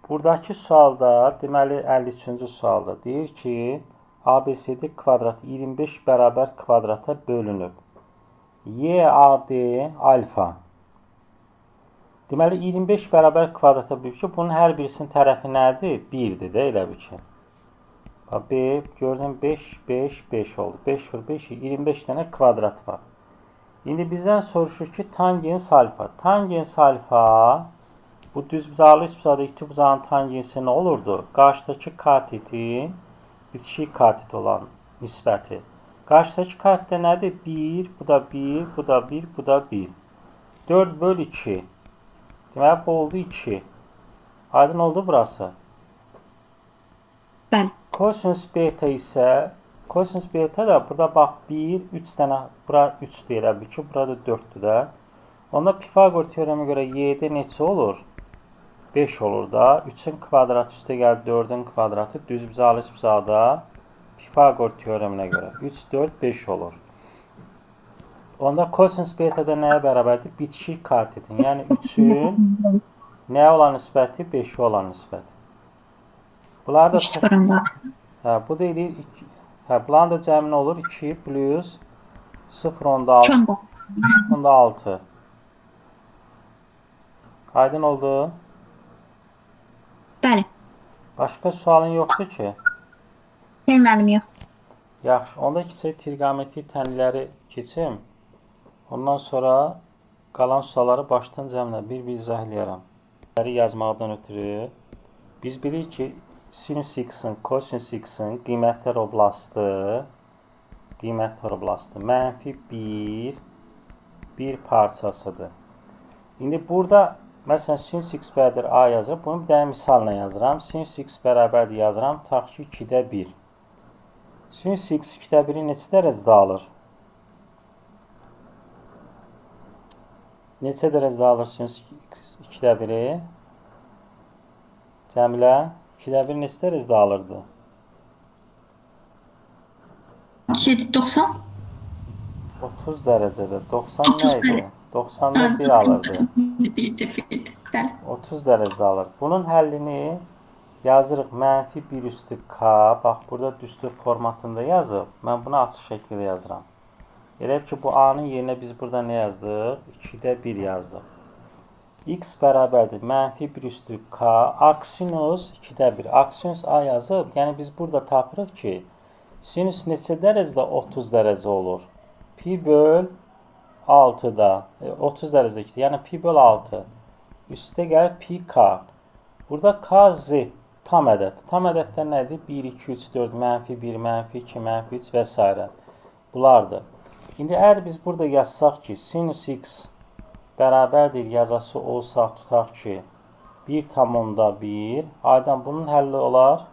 Buradakı sualda, deməli 53-cü sualda deyir ki, ABCD kvadratı 25 bərabər kvadrata bölünüb. YAD alfa. Deməli 25 bərabər kvadrata bölünüb ki, bunun hər birisinin tərəfi nədir? 1-dir də, elə bir ki. B, gördüm 5, 5, 5 oldu. 5 vur 5, 25 dənə kvadrat var. İndi bizdən soruşur ki, tangens alfa. Tangens alfa, bu düzbucaqlı üçbucaqda ikibuzağın tangensi nə olurdu? Qarşıdakı katetin bitişik katet olan nisbəti. Qarşıdakı katdə nədir? 1, bu da 1, bu da 1, bu da 1. 4 böl 2. Deməli, bu oldu 2. Aydın oldu burası. Bəli. Kosinus beta isə, kosinus beta da burada bax 1, 3 dənə, bura 3 deyirəm ki, burada 4-dür də. Onda Pifagor teoreminə görə y'də neçə olur? 5 olur da. 3-ün kvadratı üstə gəldi 4-ün kvadratı. Düzbucaqlı üçbucaqda Pifagor teoreminə görə 3, 4, 5 olur. Onda kosinus beta da nəyə bərabərdir? Bitişik katetin. Yəni 3-ün nəyə olan nisbəti? 5-ə olan nisbəti. Bunlar da bu da eləyir 2. Bunların da cəmi nə olur? 2 plus 0 onda 6. Onda 6. Aydın oldu? Bəli. Başqa sualın yoxdur ki? Mənim mənim yox. Yaxşı, onda keçək trigonometrik tənlikləri keçim. Ondan sonra qalan sualları başdan cəmlə bir-bir izahlayacağam. Yazmaqdan ötürü biz bilirik ki, sinus x-in, kosinus x-in qiymətlər oblastı mənfi 1 parçasıdır. İndi burada məsələn sinus x bərabər a yazırıq. Bunu bir dənə misalla yazıram. Sinus x bərabərdir yazıram. Tutaq ki 2-də 1. Sinus x 2-də 1-i neçə dərəcədə alır? Neçə dərəcədə alır sinus x 2-də 1-i? Cəmilə 2-də 1 neçə dərəcədə alırdı? 90. 30 dərəcədə. 90 nə idi? 90'da 1 alırdı. 30 dərəcədə alır. Bunun həllini yazırıq. Mənfi 1 üstü k. Bax, burada düstur formatında yazıb. Mən bunu açıq şəkildə yazıram. Elə ki, bu a-nın yerinə biz burada nə yazdıq? 2-də 1 yazdıq. X bərabərdir. Mənfi 1 üstü k. Aksinus 2-də 1. Aksinus a yazıb. Yəni, biz burada tapırıq ki, sinus neçə dərəcədə 30 dərəcə olur? Pi böl 6-da. 30 dərəcə 2. Yəni, pi böl 6. Üstə gəlir pi k. Burada k z tam ədəd. Tam ədədlər nədir? 1, 2, 3, 4, mənfi 1, mənfi 2, mənfi 3 və s. Bunlardır. İndi əgər biz burada yazsaq ki, sinus x bərabərdir yazası olsaq, tutaq ki, 1/1. Aydan bunun həlli olar.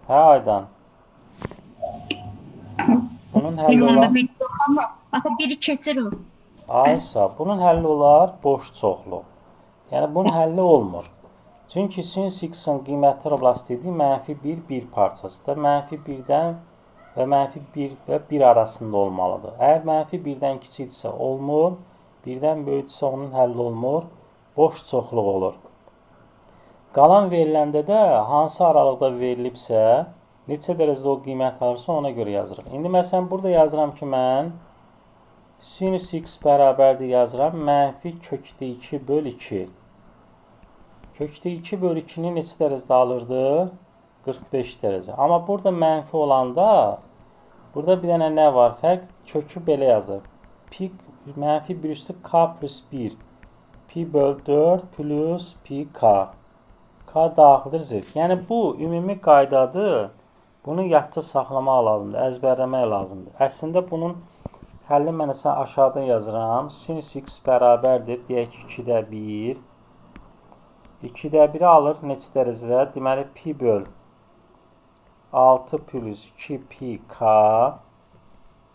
Hə, Aydan? Bunun həlli olar. Baxın, biri keçir o. Aysa, bunun həlli olar boş çoxluq. Yəni, bunun həlli olmur. Çünki sinus x-in qiymətlər oblastı dediyi mənfi 1, 1 parçasıdır. Mənfi 1-dən və mənfi 1 və 1 arasında olmalıdır. Əgər mənfi 1-dən kiçikdirsə olmur, 1-dən böyükdirsə onun həlli olmur, boş çoxluq olur. Qalan veriləndə də hansı aralıqda verilibsə, neçə dərəcədə o qiymət alırsa ona görə yazırıq. İndi məsələn, burada yazıram ki, mən sinus x bərabərdir yazıram, mənfi kökdə 2 böl 2. Kökdə 2 böl 2-ni neçə dərəcədə alırdı? 45 dərəcə. Amma burada mənfi olanda, burada bir dənə nə var? Fərq kökü belə yazır. Pi mənfi 1 üstü k plus 1. Pi böl 4 plus pi k. K daxildir z. Yəni, bu ümumi qaydadır. Bunu yadda saxlamaq lazımdır, əzbərləmək lazımdır. Əslində, bunun həlli mən isə aşağıda yazıram. Sinus x bərabərdir. Deyək ki, 2-də 1. 2-də 1-i alır neçə dərəcədə? Deməli, pi böl 6 plus 2 pi k.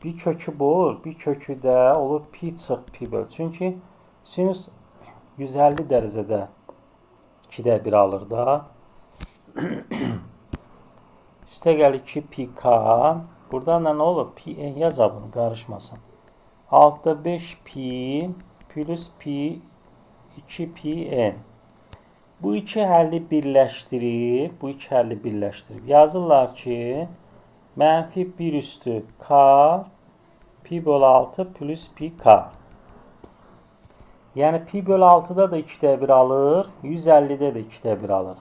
Bir kökü bu olur. Bir kökü də olur pi çıx pi böl. Çünki sinus 150 dərəcədə 2-də 1 alır da. Üstə gəlir 2 pi k. Burada nə olur? Pi yazab bunu, qarışmasın. 6'da 5 pi plus pi 2 pi n. Bu iki həlli birləşdirib, yazırlar ki, mənfi 1 üstü k pi bölü 6 plus pi k. Yəni pi bölü 6'da da 2'də 1 alır, 150'də də 2'də 1 alır.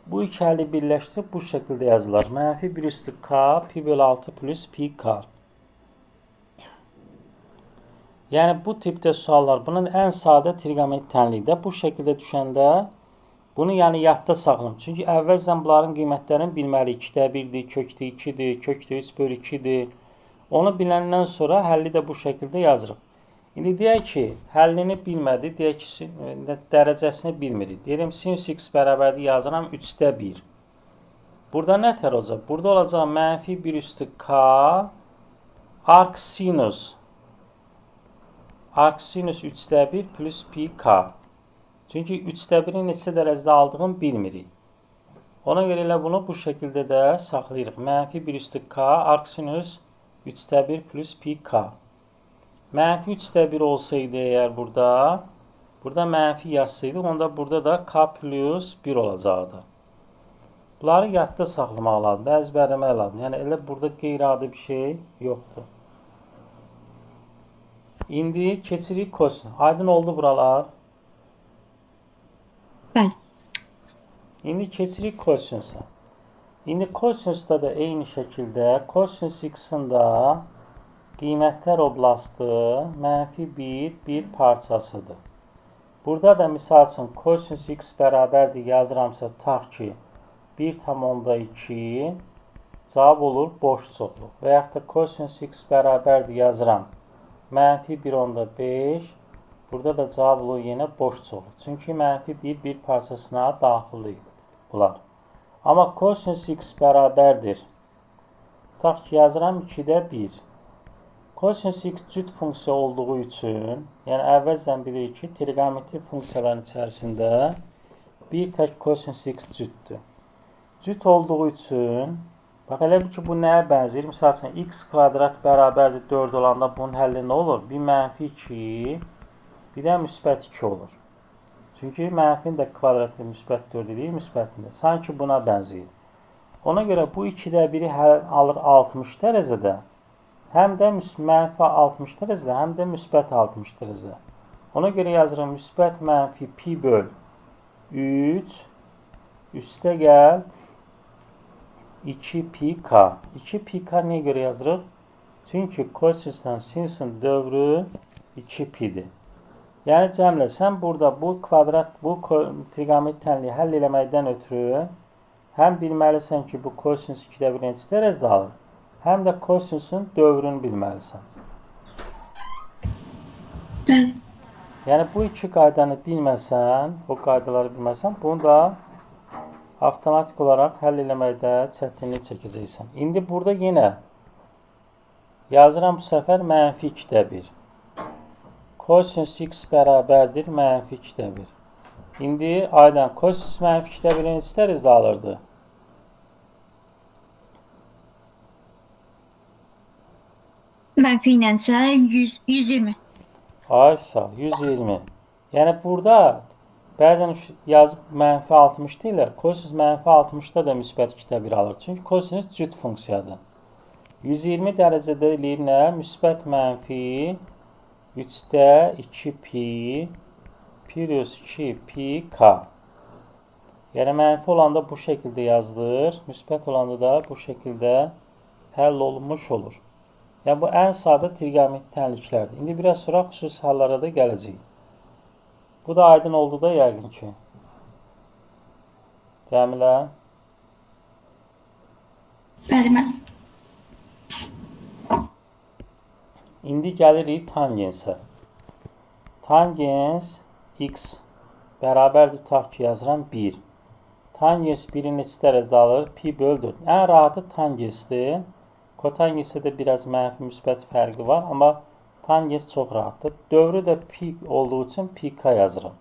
Bu iki həlli birləşdirib bu şəkildə yazılır. Mənfi 1 üstü k pi bölü 6 plus pi k. Yəni bu tipdə suallar, bunun ən sadə trigonometrik tənlikdə bu şəkildə düşəndə bunu yəni yadda saxlayın. Çünki əvvəlcən bunların qiymətlərini bilməliyik. 2'də 1'dir, kökdə 2'dir, kökdə 3 bölü 2'dir. Onu biləndən sonra həlli də bu şəkildə yazırıq. İndi deyək ki, həllini bilmədi, deyək ki, dərəcəsini bilmirik. Deyirəm, sinus x bərabərdir, yazıram 3'də 1. Burada nə tər olacaq? Burada olacaq mənfi 1 üstü k arc sinus. Arc sinus 3'də 1 plus pi k. Çünki 3'də 1'in neçə dərəcədə aldığını bilmirik. Ona görə elə bunu bu şəkildə də saxlayırıq. Mənfi 1 üstü k arc sinus 3'də 1 plus pi k. Mənfi 3'də 1 olsaydı əgər burada mənfi yazsaydı, onda burada da k plus 1 olacaqdı. Bunları yadda saxlamaq lazımdır, əzbərləmək lazımdır. Yəni elə burada qeyri-adi bir şey yoxdur. İndi keçirik kosinus. Aydın oldu buralar. Bəli. İndi keçirik kosinusa. İndi kosinusda da eyni şəkildə kosinus x-in da qiymətlər oblasti mənfi 1 parçasıdır. Burada da misal üçün kosinus x bərabərdir yazıramsa tutaq ki 1,2 cavab olur boş çoxluq. Və yaxud da kosinus x bərabərdir yazıram mənfi 1,5. Burada da cavab olur yenə boş çoxluq. Çünki mənfi 1 parçasına daxildir bunlar. Amma kosinus x bərabərdir. Tutaq ki yazıram 2'də 1. Kosinus x cüt funksiya olduğu üçün, yəni əvvəlcən bilirik ki, trigonometrik funksiyaların içərisində bir tək kosinus x cütdür. Cüt olduğu üçün, bax elə bir ki, bu nəyə bənzəyir? Misal üçün, x kvadrat bərabərdir 4 olanda bunun həlli nə olur? Bir mənfi 2, bir də müsbət 2 olur. Çünki mənfinin də kvadratı müsbət 4 edir, müsbətində. Sanki buna bənzəyir. Ona görə bu 2'də 1'i alır 60 dərəcədə. Həm də mənfi 60 dərəcədə, həm də müsbət 60 dərəcədə. Ona görə yazırım müsbət mənfi pi böl 3 üstə gəl 2 pi k. 2 pi k niyə görə yazırıq? Çünki kosinusdan sinusun dövrü 2 pi'dir. Yəni cəmlə, sən burada bu kvadrat, bu trigonometrik tənliyi həll eləməkdən ötürü həm bilməlisən ki, bu kosinus 2'də 1 neçə dərəcədə alır, həm də kosinusun dövrünü bilməlisən. Bəli. Yəni bu iki qaydanı bilməsən, o qaydaları bilməsən, bunu da avtomatik olaraq həll eləməkdə çətinlik çəkəcəksən. İndi burada yenə yazıram bu səfər mənfi 2'də 1. Kosinus x bərabərdir mənfi 2'də 1. İndi aydan kosinus mənfi 2'də 1'i neçə dərəcədə alırdı? Mənfi ilənsə 120. Ay sağ, 120. Yəni burada bəzən yazıb mənfi 60 deyirlər. Kosinus mənfi 60'da da müsbət 2'də 1 alır. Çünki kosinus cüt funksiyadır. 120 dərəcədə eləyir nə? Müsbət mənfi 3'də 2 pi plus 2 pi k. Yəni mənfi olanda bu şəkildə yazılır. Müsbət olanda da bu şəkildə həll olunmuş olur. Yəni bu ən sadə trigonometrik tənliklərdir. İndi biraz sonra xüsusi hallara da gələcəyik. Bu da aydın oldu da yəqin ki. Cəmilə. Bəli, mən. İndi gəlirik tangensə. Tangens x bərabərdir tutaq ki yazıram 1. Tangens 1'i neçə dərəcədə alır? Pi böl 4. Ən rahatı tangensdir. Kotangesdə də biraz mənfi müsbət fərqi var, amma tangens çox rahatdır. Dövrü də pi olduğu üçün pi k yazırım.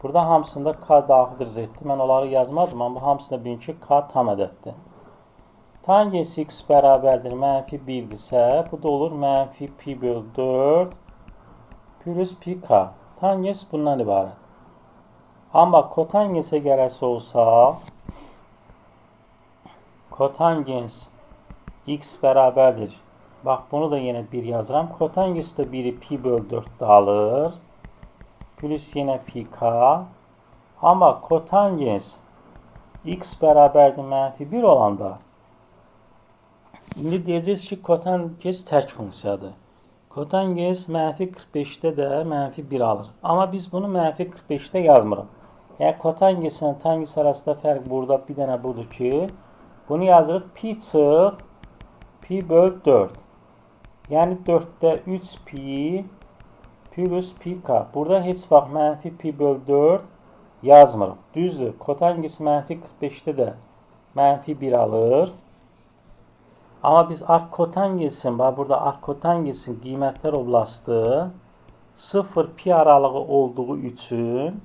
Burada hamısında k daxildir zətdir. Mən onları yazmadım, amma hamısında bilin ki k tam ədəddir. Tangens x bərabərdir mənfi 1'dirsə, bu da olur mənfi pi böl 4 plus pi k. Tangens bundan ibarət. Amma kotangensə gələsi olsaq, kotangens x bərabərdir. Bax, bunu da yenə 1 yazıram. Kotangens də 1'i pi böl 4'də alır. Plus yenə pi k. Amma kotangens x bərabərdir mənfi 1 olanda, indi deyəcəyiz ki, kotangens tək funksiyadır. Kotangens mənfi 45'də də mənfi 1 alır. Amma biz bunu mənfi 45'də yazmırıq. Yəni, kotangeslə tangens arasında fərq burada bir dənə budur ki, bunu yazırıq pi çıx pi böl 4. Yəni, 4'də 3 pi plus pi k. Burada heç vaxt mənfi pi böl 4 yazmırıq. Düzdür, kotangens mənfi 45'də də mənfi 1 alır. Amma biz arc kotangensin, bax burada arc kotangensin qiymətlər oblastı 0 pi aralığı olduğu üçün,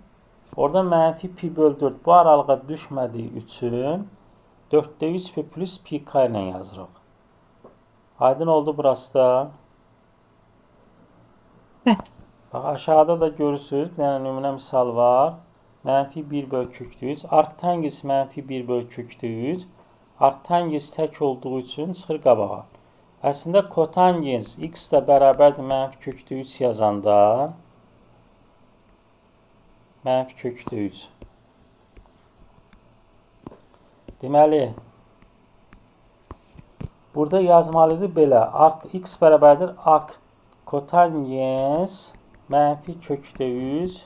orada mənfi pi böl 4 bu aralığa düşmədiyi üçün 4'də 3 pi plus pi k ilə yazırıq. Aydın oldu burası da. Evet. Bax, aşağıda da görürsünüz, yəni nümunə misal var. Mənfi 1 böl kökdə 3. Arctangens mənfi 1 böl kökdə 3. Arctangens tək olduğu üçün çıxır qabağa. Əslində kotangens x də bərabərdir mənfi kökdə 3 yazanda. Mənfi kökdə 3. Deməli, burada yazmalıdır belə. Arc x bərabərdir arc kotangens mənfi kökdə 3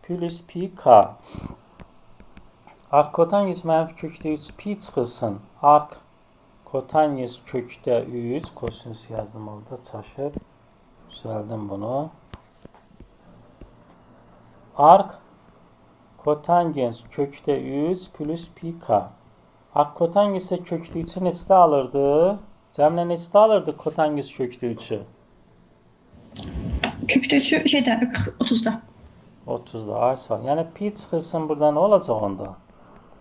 plus pi k. Arc kotangens mənfi kökdə 3 pi çıxılsın. Arc kotangens kökdə 3 kosinus yazdım orada, çaşıb. Düzəldim bunu. Arc kotangens kökdə 3 plus pi k. Arc kotangens kökdə 3'ü neçədə alırdı? Cəmlə neçədə alırdı kotangens kökdə 3'ü? Kökdə 3'ü şeydə 30'da. 30'da, ay sağ. Yəni pi çıxılsın, burada nə olacaq onda?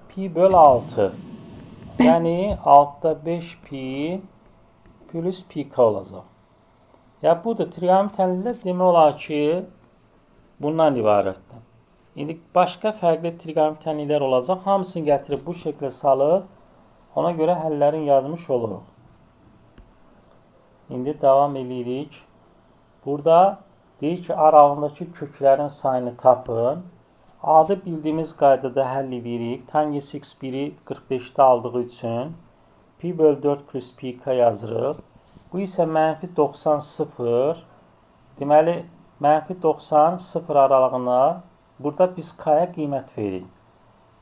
Pi böl 6. Yəni 6'da 5 pi plus pi k olacaq. Ya budur, trigonometrilər demək olar ki, bundan ibarətdir. İndi başqa fərqli trigonometrilər olacaq. Hamısını gətirib bu şəklə salıb, ona görə həllərini yazmış oluruq. İndi davam edirik. Burada deyir ki, aralığındakı köklərin sayını tapın. Adı bildiyimiz qaydada həll edirik. Tangens x 1'i 45'də aldığı üçün pi böl 4 plus pi k yazırıq. Bu isə mənfi 90 0. Deməli, mənfi 90 0 aralığına burada biz k-ya qiymət veririk.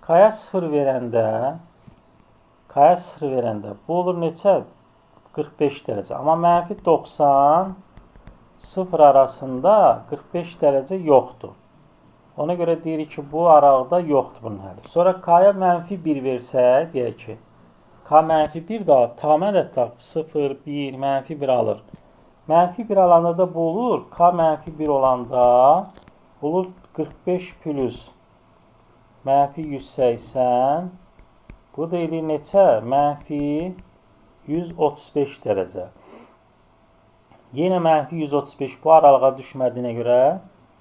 K-ya 0 verəndə bu olur neçə? 45 dərəcə. Amma mənfi 90 0 arasında 45 dərəcə yoxdur. Ona görə deyirik ki, bu aralığda yoxdur bunun həli. Sonra k-ya mənfi 1 versək, deyək ki, k mənfi 1 da tamam ədədlər 0, 1, mənfi 1 alır. Mənfi 1 alanda da bu olur. K mənfi 1 olanda olur 45 plus mənfi 180. Bu da eləyir neçə? Mənfi 135 dərəcə. Yenə mənfi 135 bu aralığa düşmədiyinə görə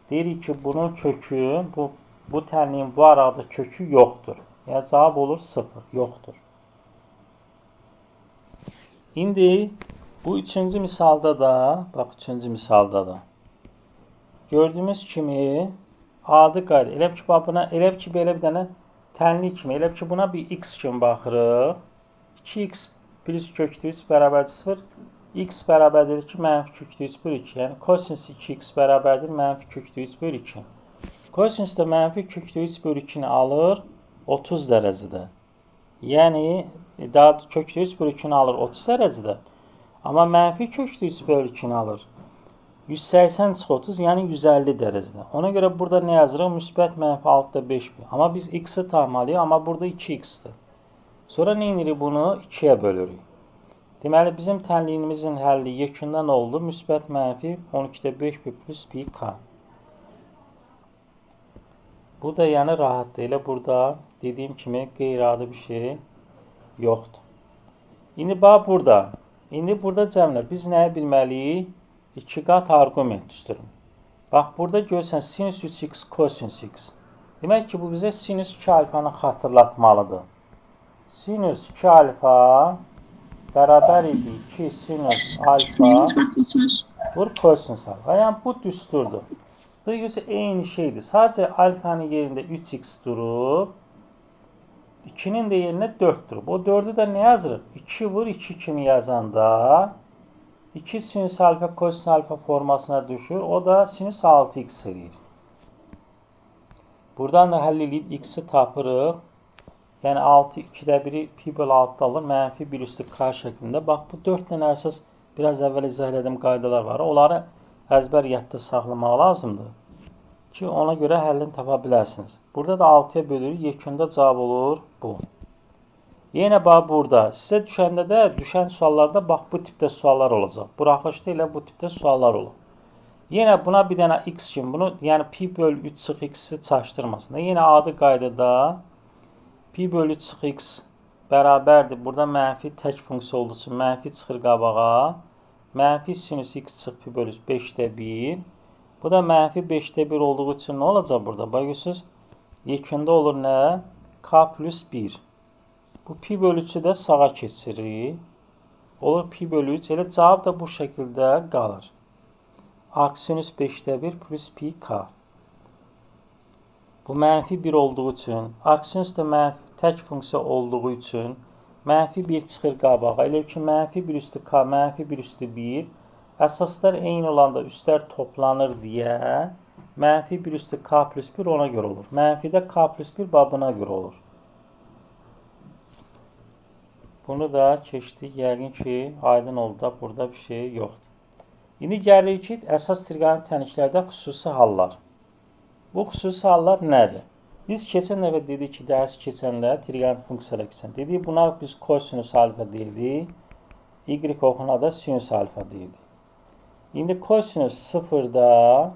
deyirik ki, bunun kökü, bu tənliyin bu arada kökü yoxdur. Yəni, cavab olur 0, yoxdur. İndi bu üçüncü misalda da, bax, üçüncü misalda da gördüyümüz kimi adi qayda. Elə ki, buna, elə ki, belə bir dənə tənli kimi, elə ki, buna bir x kimi baxırıq. 2x plus kökdə 3 bərabərdir 0. X bərabərdir ki, mənfi kökdə 3 bölü 2. Yəni, kosinus 2x bərabərdir mənfi kökdə 3 bölü 2. Kosinus da mənfi kökdə 3 bölü 2'ni alır 30 dərəcədə. Yəni, daha kökdə 3 bölü 2'ni alır 30 dərəcədə. Amma mənfi kökdə 3 bölü 2'ni alır 180 çıx 30, yəni 150 dərəcədə. Ona görə burada nə yazırıq? Müsbət mənfi 6'da 5 pi. Amma biz x-i tapmalıyıq, amma burada 2x-dir. Sonra nə edirik? Bunu 2'yə bölürük. Deməli, bizim tənliyimizin həlli yekunda nə oldu? Müsbət mənfi 12'də 5 pi plus pi k. Bu da yəni rahatdır. Elə burada dediyim kimi qeyri-adi bir şey yoxdur. İndi bax burada. İndi burada cəmlə biz nəyə bilməliyik? 2 qat arqument üstürün. Bax, burada görsən sinus 3x, kosinus x. Demək ki, bu bizə sinüs 2 alfanı xatırlatmalıdır. Sinüs 2 alfa bərabər idi 2 sinüs alfa vur kosinüs alfa. Yəni, bu düsturdur. Duygusu eyni şeydir. Sadəcə alfanın yerində 3x durub, 2'nin də yerinə 4 durub. O 4'ü də nə yazırıq? 2 vur 2 kimi yazanda 2 sinüs alfa kosinüs alfa formasına düşür. O da sinüs 6x edir. Buradan da həll edib x'i tapırıq. Yəni 6 2'də 1'i pi bölü 6 alır. Mənfi 1 üstü k şəklində. Bax, bu 4 dənə əsas biraz əvvəl izah etdiyim qaydalar var. Onları əzbər yadda saxlamaq lazımdır ki, ona görə həllini tapa biləsiniz. Burada da 6'ya bölürük. Yekunda cavab olur bu. Yenə bax, burada. Sizə düşəndə də, düşən suallarda bax, bu tipdə suallar olacaq. Buraxılışda ilə bu tipdə suallar olur. Yenə buna bir dənə x kimi, bunu, yəni pi bölü 3 çıx x'i çaşdırmasın. Yenə adi qaydada pi bölü 3 çıx x bərabərdir. Burada mənfi tək funksiya olduğu üçün mənfi çıxır qabağa. Mənfi sinüs x çıx pi bölü 5'də 1. Bu da mənfi 5'də 1 olduğu üçün nə olacaq burada? Baxıyorsunuz, yekunda olur nə? K plus 1. Bu pi bölü 3'ü də sağa keçirik. Olur pi bölü 3. Elə cavab da bu şəkildə qalır. Sinüs 5'də 1 plus pi k. Bu mənfi 1 olduğu üçün, sinüs də mənfi tək funksiya olduğu üçün mənfi 1 çıxır qabağa. Elə ki, mənfi 1 üstü k, mənfi 1 üstü 1. Əsaslar eyni olanda üstlər toplanır deyə mənfi 1 üstü k plus 1 ona görə olur. Mənfi də k plus 1 babına görə olur. Bunu da keçdik. Yəqin ki, aydın oldu da burada bir şey yoxdur. İndi gəlirik ki, əsas trigonometrik təniklərdə xüsusi hallar. Bu xüsusi hallar nədir? Biz keçən dəfə dedik ki, dərs keçəndə trigonometrik funksiyalara keçən. Dedik, buna biz kosinüs alfa deyildik. Y oxuna da sinüs alfa deyildik. İndi kosinüs 0'da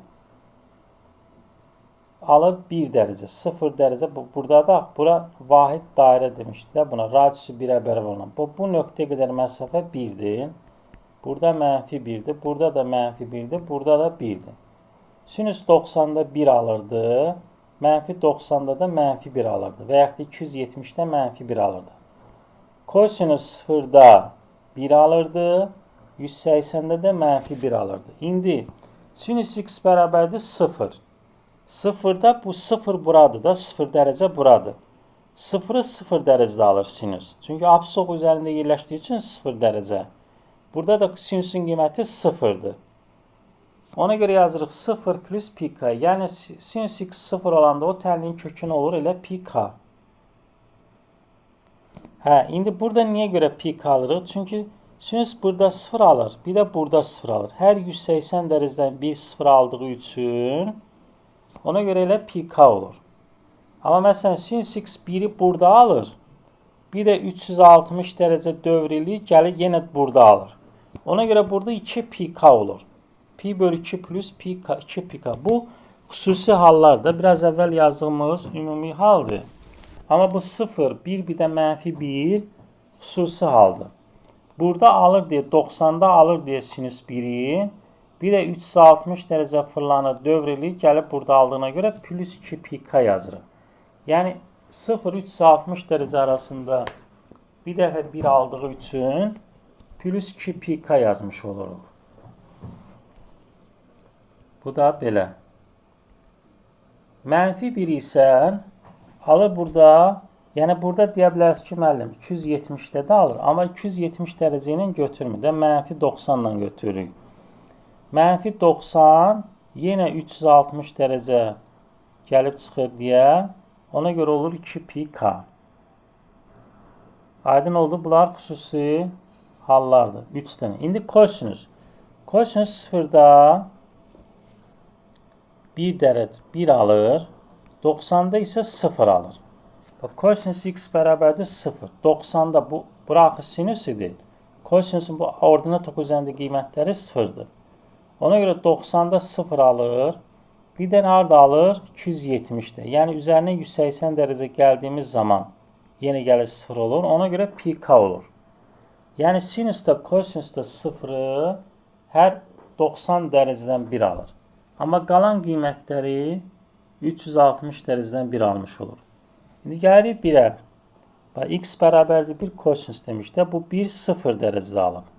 alır 1 dərəcə. 0 dərəcə. Burada da bura vahid dairə demişdik də buna. Radiusu 1'ə bərabər olan. Bu nöqtəyə qədər məsafə 1'dir. Burada mənfi 1'dir. Burada da mənfi 1'dir. Burada da 1'dir. Sinüs 90'da 1 alırdı. Mənfi 90'da da mənfi 1 alırdı. Və yaxud 270'də mənfi 1 alırdı. Kosinüs 0'da 1 alırdı. 180'də də mənfi 1 alırdı. İndi sinüs x bərabərdir 0. 0'da bu 0 buradır da 0 dərəcə buradır. 0'ı 0 dərəcədə alır sinüs. Çünki apsisok üzərində yerləşdiyi üçün 0 dərəcə. Burada da sinüsün qiyməti 0'dır. Ona görə yazırıq 0 plus pi k. Yəni sinüs x 0 olanda o tənliyin kökü nə olur? Elə pi k. İndi burada niyə görə pi k alırıq? Çünki sinüs burada 0 alır. Bir də burada 0 alır. Hər 180 dərəcədən bir 0 aldığı üçün ona görə elə pi k olur. Amma məsələn sinüs x 1'i burada alır. Bir də 360 dərəcə dövr eləyir, gəlir yenə burada alır. Ona görə burada 2 pi k olur. Pi bölü 2 plus pi k, 2 pi k. Bu xüsusi hallardır. Biraz əvvəl yazdığımız ümumi haldır. Amma bu 0, 1 bir də mənfi 1 xüsusi haldır. Burada alır deyə, 90'da alır deyə sinüs 1'i, bir də 360 dərəcə fırlanır, dövr eləyir, gəlib burada aldığına görə plus 2 pi k yazırıq. Yəni 0-360 dərəcə arasında bir dəfə 1 aldığı üçün plus 2 pi k yazmış oluruq. Bu da belə. Mənfi 1 isə alır burada, yəni burada deyə bilərsiniz ki, müəllim 270'də də alır, amma 270 dərəcə ilə götürmür də, mənfi 90 ilə götürürük. Mənfi 90 yenə 360 dərəcə gəlib çıxır deyə, ona görə olur 2 pi k. Aydın oldu, bunlar xüsusi hallardır. 3 dənə. İndi kosinüs. Kosinüs 0'da 1 dərəcə 1 alır. 90'da isə 0 alır. Kosinüs x bərabərdir 0. 90'da bu buraxı sinüs idi. Kosinüsün bu ordinat oku üzərində qiymətləri 0'dır. Ona görə 90'da 0 alır. Bir də harada alır? 270'də. Yəni üzərinə 180 dərəcə gəldiyimiz zaman yenə gəlir 0 olur. Ona görə pi k olur. Yəni sinüsdə, kosinüsdə 0'ı hər 90 dərəcədən 1 alır. Amma qalan qiymətləri 360 dərəcədən 1 almış olur. İndi gəlirik 1-ə. X bərabərdir 1 kosinus demişdə. Bu 1 0 dərəcədə alıb.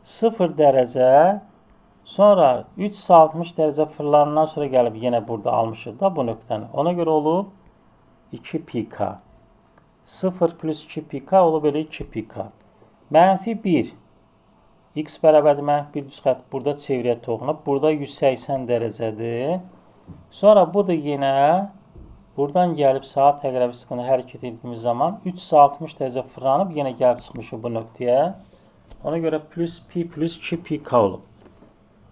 0 dərəcə, sonra 360 dərəcə fırlanandan sonra gəlib yenə burada almışıq da bu nöqtəni. Ona görə olub 2 pk. 0 plus 2 pk olub elə 2 pk. Mənfi 1. X bərabərdir mənfi 1 düz xətt. Burada çevrəyə toxunub. Burada 180 dərəcədir. Sonra bu da yenə buradan gəlib saat təqrəbi sıxını hərəkət etdiyimiz zaman 360 dərəcə fırlanıb yenə gəlib çıxmışıq bu nöqtəyə. Ona görə plus pi plus 2 pk olub.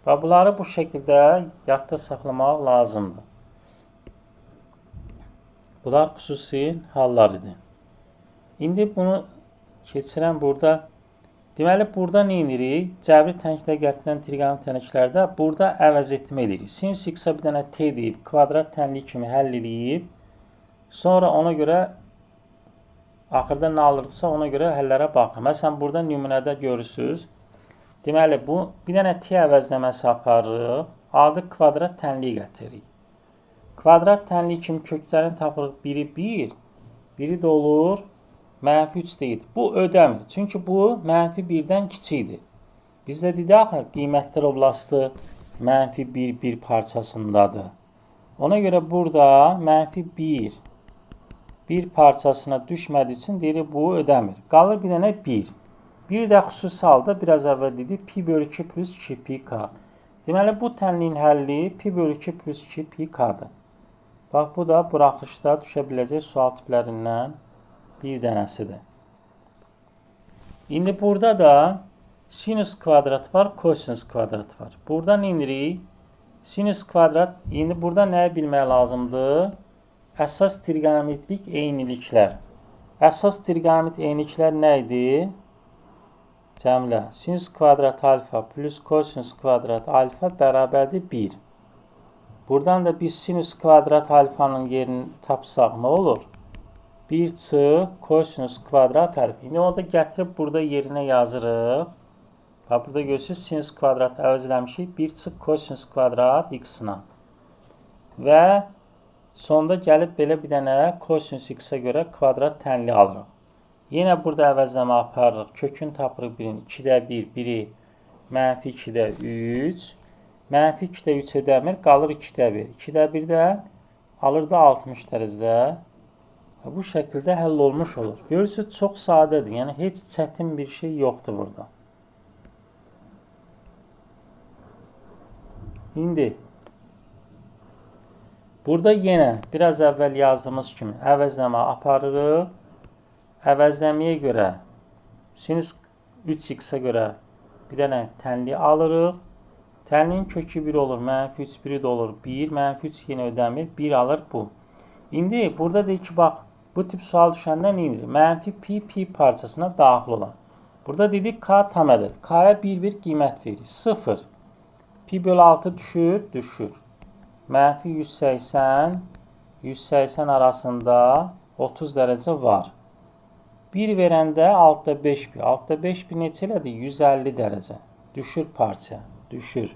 Və bunları bu şəkildə yadda saxlamaq lazımdır. Bunlar xüsusi hallar idi. İndi bunu keçirəm burada. Deməli, burada nə edirik? Cəbri tənklə gətirilən trigonometrik tənliklərdə burada əvəz etmə edirik. Sinus x-a bir dənə t deyib, kvadrat tənlik kimi həll edib. Sonra ona görə axırda nə alırıqsa ona görə həllərə baxın. Məsələn, burada nümunədə görürsünüz. Deməli, bu bir dənə t əvəzləməsi aparırıq. Adı kvadrat tənliyi gətiririk. Kvadrat tənliyi kimi köklərini tapırıq. Biri 1, biri də olur mənfi 3 deyil. Bu ödəmir. Çünki bu mənfi 1-dən kiçikdir. Bizdə dedik axı, qiymətlər oblasti mənfi 1 parçasındadır. Ona görə burada mənfi 1 parçasına düşmədiyi üçün deyirik, bu ödəmir. Qalır bir dənə 1. Bir də xüsusi halda biraz əvvəl dedik, pi bölü 2 plus 2 pk. Deməli, bu tənliyin həlli pi bölü 2 plus 2 pk'dır. Bax, bu da buraxışda düşə biləcək sual tiplərindən bir dənəsidir. İndi burada da sinus kvadrat var, kosinus kvadrat var. Buradan indirik. Sinus kvadrat, indi burada nəyi bilmək lazımdır? Əsas trigonometrik eyniliklər. Əsas trigonometrik eyniliklər nə idi? Cəmlə. Sinus kvadrat alfa plus kosinus kvadrat alfa bərabərdir 1. Buradan da biz sinus kvadrat alfanın yerini tapsaq nə olur? 1 çıx kosinus kvadrat alfa. İndi onu da gətirib burada yerinə yazırıq. Bax, burada görürsünüz, sinus kvadrat əvəz eləmişik. 1 çıx kosinus kvadrat x-la. Və sonda gəlib belə bir dənə kosinus x-ə görə kvadrat tənli alırıq. Yenə burada əvəzləmə aparırıq. Kökün tapırıq birini. 2-də 1, biri mənfi 2-də 3. Mənfi 2-də 3 edəmir. Qalır 2-də 1. 2-də 1 də alır da 60 dərəcədə. Bu şəkildə həll olmuş olur. Görürsünüz, çox sadədir. Yəni, heç çətin bir şey yoxdur burada. İndi, burada yenə biraz əvvəl yazdığımız kimi əvəzləmə aparırıq. Əvəzləməyə görə sinus 3x-ə görə bir dənə tənli alırıq. Tənliyin kökü 1 olur, mənfi 3, 1 də olur 1, mənfi 3 yenə ödəmir, 1 alır bu. İndi, burada deyik ki, bax, bu tip sual düşəndə nə edirik? Mənfi pi parçasına daxil olan. Burada dedik k tam ədəd. K-ya 1 qiymət verir. 0. Pi bölü 6 düşür, düşür. Mənfi 180 arasında 30 dərəcə var. 1 verəndə altda 5 pi. Altda 5 pi neçə elədir? 150 dərəcə. Düşür parça. Düşür.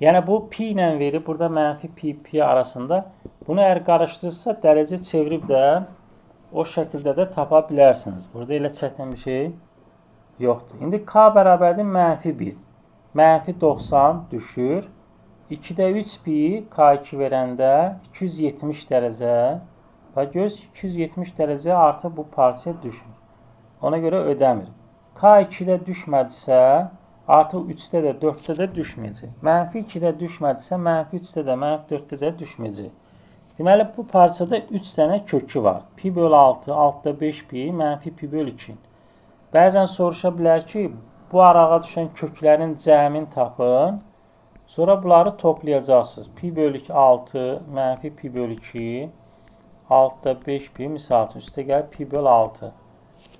Yəni, bu pi ilə verir. Burada mənfi pi arasında. Bunu əgər qarışdırırsa, dərəcə çevirib də o şəkildə də tapa bilərsiniz. Burada elə çətin bir şey yoxdur. İndi k bərabərdir mənfi 1. Mənfi 90 düşür. 2-də 3 pi k2 verəndə 270 dərəcə. Və görürsünüz, 270 dərəcə artıq bu parçaya düşür. Ona görə ödəmir. K2-də düşmədisə, artıq 3-də də, 4-də də düşməyəcək. Mənfi 2-də düşmədisə, mənfi 3-də də, mənfi 4-də də düşməyəcək. Deməli, bu parçada 3 dənə kökü var. Pi bölü 6, altda 5 pi, mənfi pi bölü 2. Bəzən soruşa bilər ki, bu arağa düşən köklərin cəmini tapın. Sonra bunları toplayacaqsınız. Pi bölü 6, mənfi pi bölü 2, altda 5 pi, misal üçün, üstə gəlir pi bölü 6.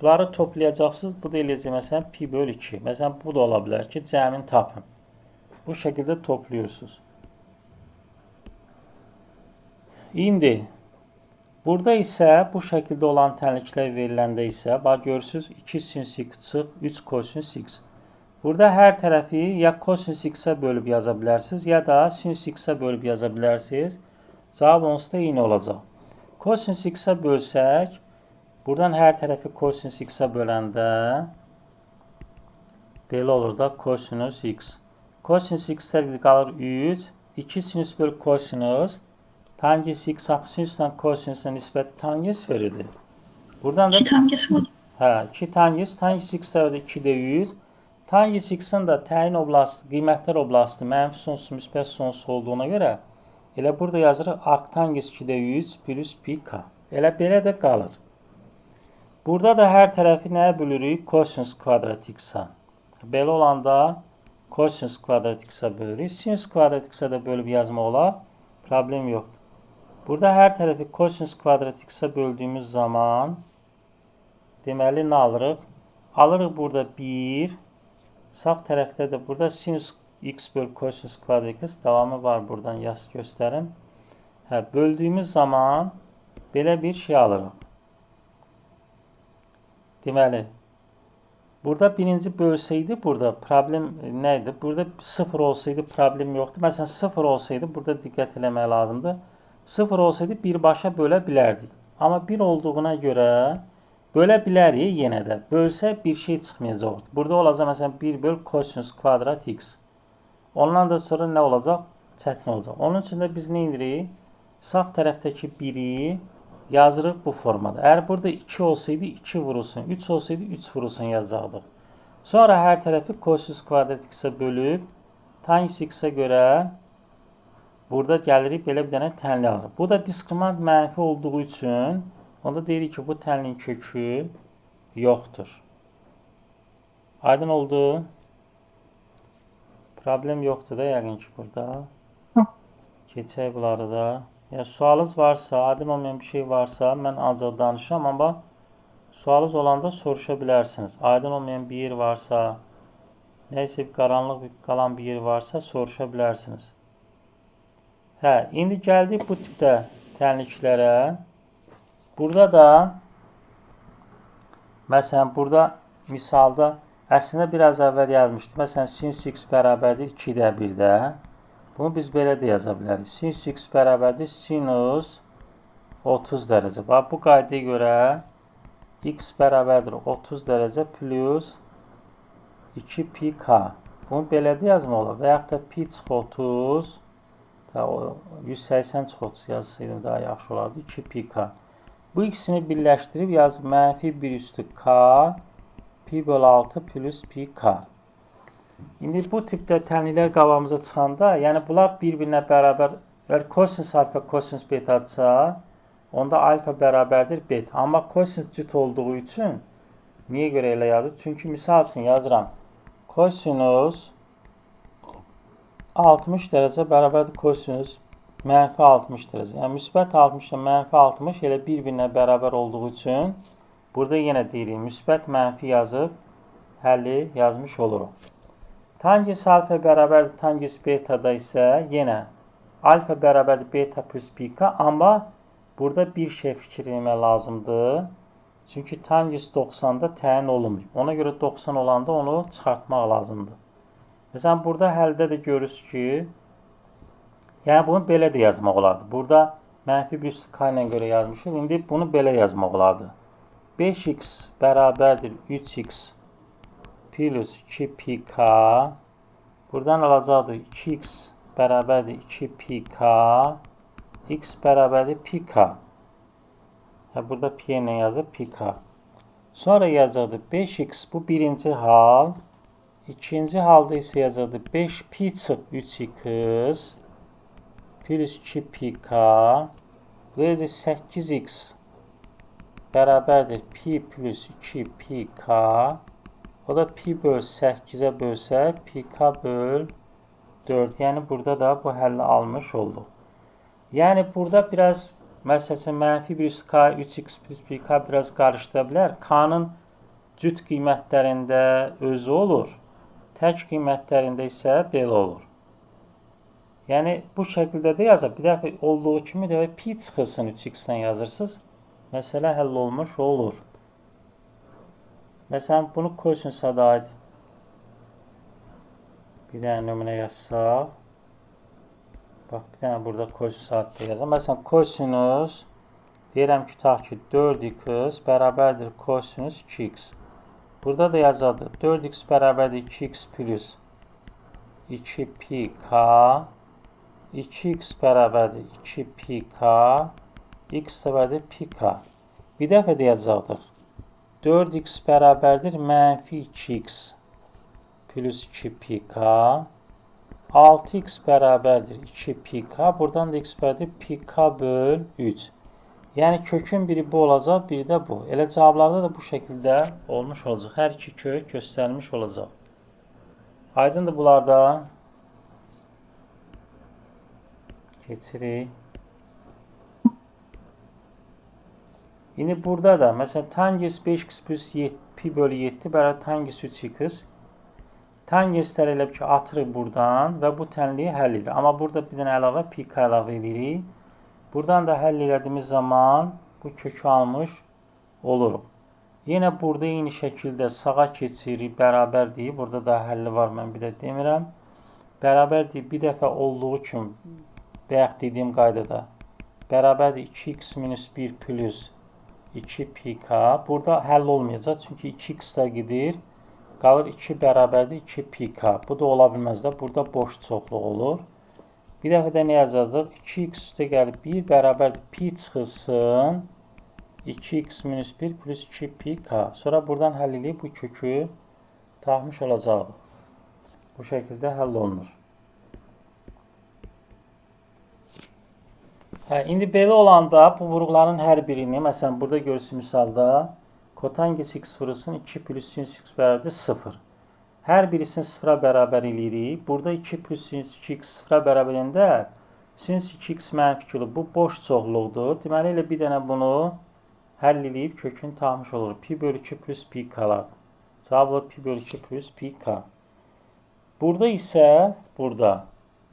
Bunları toplayacaqsınız. Bu da eləyəcək, məsələn, pi bölü 2. Məsələn, bu da ola bilər ki, cəmini tapın. Bu şəkildə toplayırsınız. İndi, burada isə bu şəkildə olan tənliklər veriləndə isə, bax görürsünüz, 2 sinus x çıx, 3 kosinus x. Burada hər tərəfi ya kosinus x-ə bölüb yaza bilərsiniz, ya da sinus x-ə bölüb yaza bilərsiniz. Cavab onsuz da eyni olacaq. Cosinus x-ə bölsək, buradan hər tərəfi cosinus x-ə böləndə belə olur da cosinus x. Cosinus x qalır 3. 2 sinüs böl cosinus. Tangens x axı sinüslə cosinusa nisbəti tangens verirdi. Buradan da 2 tangesi var. 2 tangens. Tangens x də 2-də 100. Tangens x-in də təyin oblasti, qiymətlər oblasti mənfi sonsuz, müsbət sonsuz olduğuna görə elə burada yazırıq arctangens 2-də 100 plus pi k. Elə belə də qalır. Burada da hər tərəfi nəyə bölürük? Cosinus kvadrat x-a. Belə olanda cosinus kvadrat x-a bölürük. Sinus kvadrat x-a da bölüb yazmaq olar. Problem yoxdur. Burada hər tərəfi cosinus kvadrat x-a böldüyümüz zaman deməli nə alırıq? Alırıq burada 1. Sağ tərəfdə də burada sinus x böl cosinus kvadrat x davamı var. Buradan yaz göstərim. Böldüyümüz zaman belə bir şey alırıq. Deməli, burada birinci bölsəydi, burada problem nə idi? Burada 0 olsaydı problem yoxdur. Məsələn, 0 olsaydı, burada diqqət eləmək lazımdır. 0 olsaydı birbaşa bölə bilərdik. Amma 1 olduğuna görə bölə bilərik yenə də. Bölsə bir şey çıxmayacaq. Burada olacaq, məsələn, 1 böl cosinus kvadrat x. Ondan da sonra nə olacaq? Çətin olacaq. Onun üçün də biz nə edirik? Sağ tərəfdəki 1-i yazırıq bu formada. Əgər burada 2 olsaydı 2 vurulsun, 3 olsaydı 3 vurulsun yazacaqdıq. Sonra hər tərəfi cosinus kvadrat x-ə bölüb tangens x-ə görə burada gəlirik belə bir dənə tənli alırıq. Bu da diskriminant mənfi olduğu üçün onda deyirik ki, bu tənlin kökü yoxdur. Aydın oldu? Problem yoxdur da yəqin ki burada. Keçək bunları da. Ya sualınız varsa, aydın olmayan bir şey varsa mən ancaq danışıram, amma sualınız olanda soruşa bilərsiniz. Aydın olmayan bir yer varsa, nəysə qaranlıq qalan bir yer varsa soruşa bilərsiniz. İndi gəldik bu tipdə tənliklərə. Burada da məsələn, burada misalda əslində biraz əvvəl yazmışdı. Məsələn, sinus x bərabərdir 2-də 1-də. Bunu biz belə də yaza bilərik. Sinus x bərabərdir sinus 30 dərəcə. Bax, bu qaydaya görə x bərabərdir 30 dərəcə plus 2 pi k. Bunu belə də yazmaq olar. Və yaxud da pi çıx 30, 180 çıx 30 yazsaydım daha yaxşı olardı. 2 pi k. Bu ikisini birləşdirib yazıb mənfi 1 üstü k, pi böl 6 plus pi k. İndi bu tipdə tənliklər qabağımıza çıxanda, yəni bunlar bir-birinə bərabər, əgər kosinus alfa, kosinus betadırsa, onda alfa bərabərdir beta. Amma kosinus cüt olduğu üçün, niyə görə elə yazır? Çünki misal üçün yazıram, kosinus 60 dərəcə bərabərdir kosinus mənfi 60 dərəcə. Yəni, müsbət 60 ilə mənfi 60 elə bir-birinə bərabər olduğu üçün, burada yenə deyirik, müsbət mənfi yazıb, həlli yazmış oluruq. Tangens alfa bərabərdir tangens betada isə yenə alfa bərabərdir beta plus pi k, amma burada bir şey fikir etmək lazımdır. Çünki tangens 90-da təyin olunmuyor. Ona görə 90 olanda onu çıxartmaq lazımdır. Məsələn, burada həldə də görürsünüz ki, yəni bunu belə də yazmaq olardı. Burada mənfi 1 üstü k ilə görə yazmışıq. İndi bunu belə yazmaq olardı. 5x bərabərdir 3x plus 2 pi k. Buradan alacaqdır 2x bərabərdir 2 pi k. X bərabərdir pi k. Burada pi ilə yazıb pi k. Sonra yazacaqdır 5x bu birinci hal. İkinci halda isə yazacaqdır 5 pi çıx 3x plus 2 pi k. Böyləcə 8x bərabərdir pi plus 2 pi k. O da pi böl 8-ə bölsək, pi k böl 4. Yəni, burada da bu həlli almış olduq. Yəni, burada biraz, məsələn, mənfi 1 üstü k, 3x plus pi k biraz qarışdıra bilər. K-nın cüt qiymətlərində özü olur. Tək qiymətlərində isə belə olur. Yəni, bu şəkildə də yazır. Bir dəfə olduğu kimi də pi çıxılsın 3x-dən yazırsınız. Məsələ həll olmuş olur. Məsələn, bunu kosinusa da aid bir dənə nümunə yazsaq. Bax, bir dənə burada kosinus adlı yazam. Məsələn, kosinus deyirəm ki, tutaq ki, 4x bərabərdir kosinus 2x. Burada da yazıldı. 4x bərabərdir 2x plus 2πk. 2x bərabərdir 2πk. X bərabərdir πk. Bir dəfə də yazacaqdıq. 4x bərabərdir mənfi 2x plus 2πk. 6x bərabərdir 2πk. Buradan da x bərabərdir πk böl 3. Yəni kökün biri bu olacaq, biri də bu. Elə cavablarda da bu şəkildə olmuş olacaq. Hər iki kök göstərilmiş olacaq. Aydındır bunlarda. Keçirik. İndi burada da məsələn tangens 5x plus pi bölü 7 bərabər tangens 3x. Tangensləri elə ki atırıq buradan və bu tənliyi həll edir. Amma burada bir dənə əlavə pk əlavə edirik. Buradan da həll etdiyimiz zaman bu kökü almış oluruq. Yenə burada eyni şəkildə sağa keçirik, bərabərdir. Burada da həlli var, mən bir də demirəm. Bərabərdir, bir dəfə olduğu kimi bayaq dediyim qaydada bərabərdir 2x minus 1 plus 2πk. Burada həll olmayacaq, çünki 2x da gedir. Qalır 2 bərabərdir 2πk. Bu da ola bilməz də. Burada boş çoxluq olur. Bir dəfə də nə yazacaq? 2x üstə gəlib 1 bərabərdir pi çıxılsın 2x minus 1 plus 2πk. Sonra buradan həll edib bu kökü tapmış olacaqdır. Bu şəkildə həll olunur. İndi belə olanda bu vuruqların hər birini, məsələn burada görürsünüz misalda kotangens x vurulsun 2 plus sinüs x bərabərdir 0. Hər birisini 0-a bərabər eləyirik. Burada 2 plus sinüs 2x 0-a bərabərində sinüs 2x mənfi 2 olur. Bu boş çoxluqdur. Deməli elə bir dənə bunu həll edib kökünü tapmış olur. Pi bölü 2 plus πk'lar. Cavab olur pi bölü 2 plus πk. Burada isə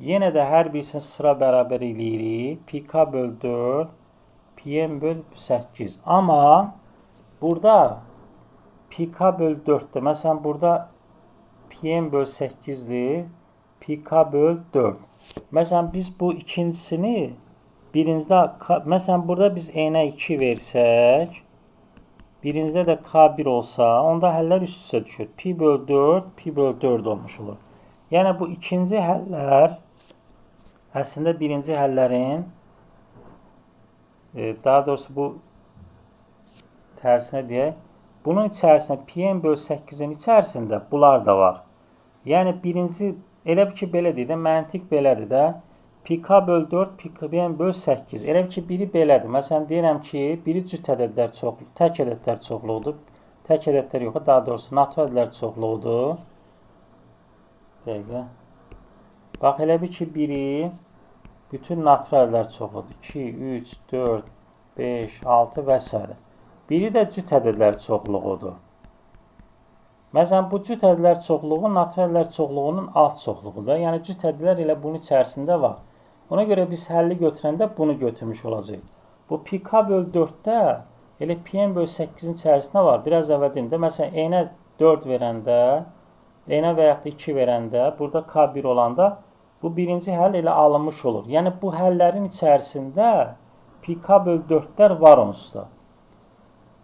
yenə də hər birisini 0-a bərabər eləyirik. Pk bölü 4 pm bölü 8. Amma burada pk bölü 4'də. Məsələn burada pm bölü 8'dir. Pk bölü 4. Məsələn biz bu ikincisini birincidə, məsələn burada biz n'ə 2 versək, birincidə də k1 olsa, onda həllər üst-üstə düşür. Pi bölü 4, pi bölü 4 olmuş olur. Yəni bu ikinci həllər əslində birinci həllərin daha doğrusu bu tərsinə deyək. Bunun içərisində pm bölü 8'in içərisində bunlar da var. Yəni birinci elə ki belə deyir də, məntiq belədir də. Pk bölü 4, pm bölü 8. Elə ki biri belədir. Məsələn deyirəm ki, biri cüt ədədlər çoxluq, tək ədədlər çoxluqdur. Tək ədədlər yox, daha doğrusu natural ədədlər çoxluqdur. Dəqiqə. Bax elə bir ki biri bütün natural ədədlər çoxluqdur. 2, 3, 4, 5, 6 və s. Biri də cüt ədədlər çoxluğudur. Məsələn, bu cüt ədədlər çoxluğu natural ədədlər çoxluğunun alt çoxluğudur. Yəni, cüt ədədlər elə bunun içərisində var. Ona görə biz həlli götürəndə bunu götürmüş olacaq. Bu pk bölü 4'də elə pm bölü 8'in içərisində var. Biraz əvvəl deyim də, məsələn, n'ə 4 verəndə, n'ə və yaxud da 2 verəndə, burada k1 olanda bu birinci həll elə alınmış olur. Yəni, bu həllərin içərisində pk bölü 4'lər var onsuz da.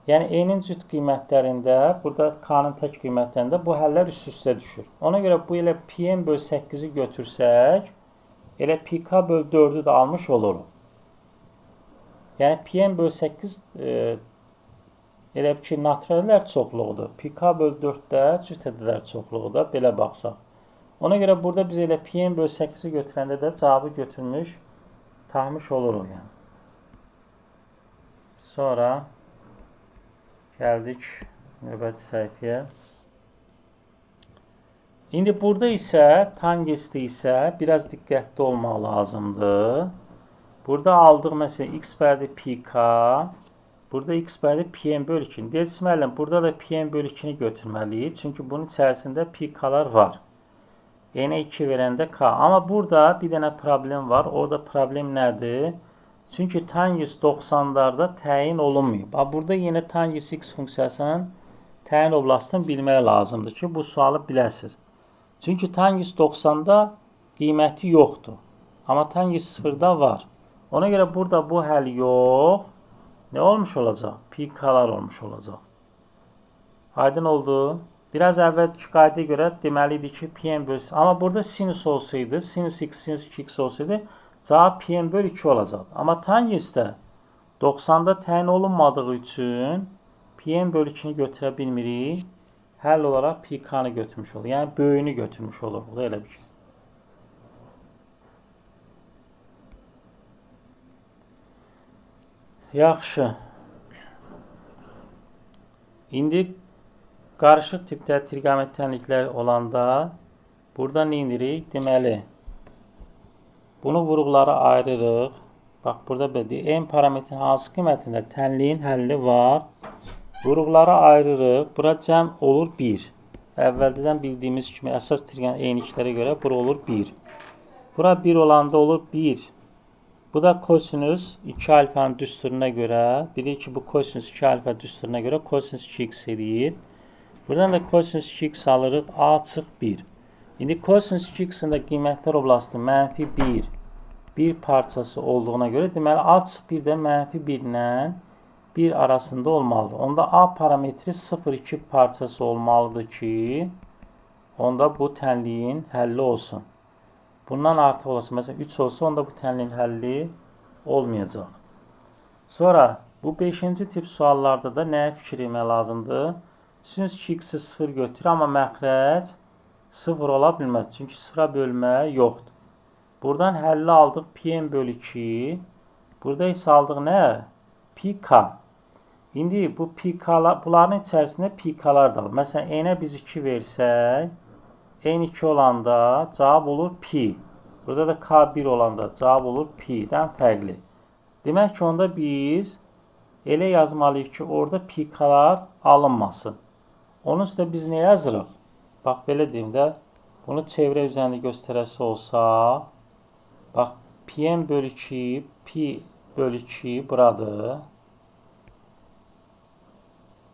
Yəni, n'in cüt qiymətlərində, burada k'nın tək qiymətlərində bu həllər üst-üstə düşür. Ona görə bu elə pm bölü 8'i götürsək, elə pk bölü 4'ü də almış oluruq. Yəni, pm bölü 8 elə ki, natural ədədlər çoxluğudur. Pk bölü 4'də cüt ədədlər çoxluğudur, belə baxsaq. Ona görə burada biz elə pm bölü 8'i götürəndə də cavabı götürmüş, tapmış oluruq. Yəni. Sonra gəldik növbəti səhifəyə. İndi burada isə, tangensdə isə biraz diqqətli olmaq lazımdır. Burada aldıq məsələn x bərabər pk, burada x bərabər pm bölü 2. Deməli, burada da pm bölü 2'ni götürməliyik. Çünki bunun içərisində pk'lar var. N'ə 2 verəndə k. Amma burada bir dənə problem var. Orada problem nədir? Çünki tangens 90'larda təyin olunmayıb. Burada yenə tangens x funksiyasının təyin oblastını bilmək lazımdır ki, bu sualı biləsiniz. Çünki tangens 90'da qiyməti yoxdur. Amma tangi 0-da var. Ona görə burada bu həll yox. Nə olmuş olacaq? Pikalar olmuş olacaq. Aydın oldu. Biraz əvvəlki qaydaya görə deməli idi ki, pi n bölü... Amma burada sinus olsaydı, sinus x, sinus 2x olsaydı, cavab pi n bölü 2 olacaq. Amma tanginsdə 90-da təyin olunmadığı üçün pi n bölü 2-ni götürə bilmirik. Həll olaraq pi k-nı götürmüş olur. Yəni, böyüyünü götürmüş olur. Bu da elə bir şey. Yaxşı. İndi qarışıq tipdə trigonometrik tənliklər olanda burada nə edirik? Deməli, bunu vuruqlara ayırırıq. Bax, burada belə deyir. N parametrin hansı qiymətində tənliyin həlli var. Vuruqlara ayırırıq. Bura cəm olur 1. Əvvəldən bildiyimiz kimi əsas eyniklərə görə bura olur 1. Bura 1 olanda olur 1. Bu da kosinüs 2 alfanın düsturuna görə. Bilir ki, bu kosinüs 2 alfa düsturuna görə kosinüs 2x edir. Buradan da kosinüs 2x alırıq. A açıq 1. İndi kosinüs 2x-in də qiymətlər oblasti mənfi 1. Bir parçası olduğuna görə deməli A açıq 1 də mənfi 1 ilə 1 arasında olmalıdır. Onda A parametri 0,2 parçası olmalıdır ki, onda bu tənliyin həlli olsun. Bundan artıq olsa, məsələn 3 olsa, onda bu tənliyin həlli olmayacaq. Sonra bu 5-ci tip suallarda da nəyə fikir etmək lazımdır? Sinus 2x-i 0 götürür, amma məxrəc 0 ola bilməz. Çünki 0-a bölmə yoxdur. Buradan həlli aldıq pi n bölü 2. Burada isə aldıq nə? Pi k. İndi bu pi k'lar, bunların içərisində pi k'lar da var. Məsələn, n-ə biz 2 versək, n2 olanda cavab olur pi. Burada da k1 olanda cavab olur pi-dən fərqli. Demək ki, onda biz elə yazmalıyıq ki, orada pi k'lar alınmasın. Onun üstə biz nə yazırıq? Bax, belə deyim də, bunu çevrə üzərində göstərəsi olsa, bax, pi n bölü 2, pi bölü 2 buradır.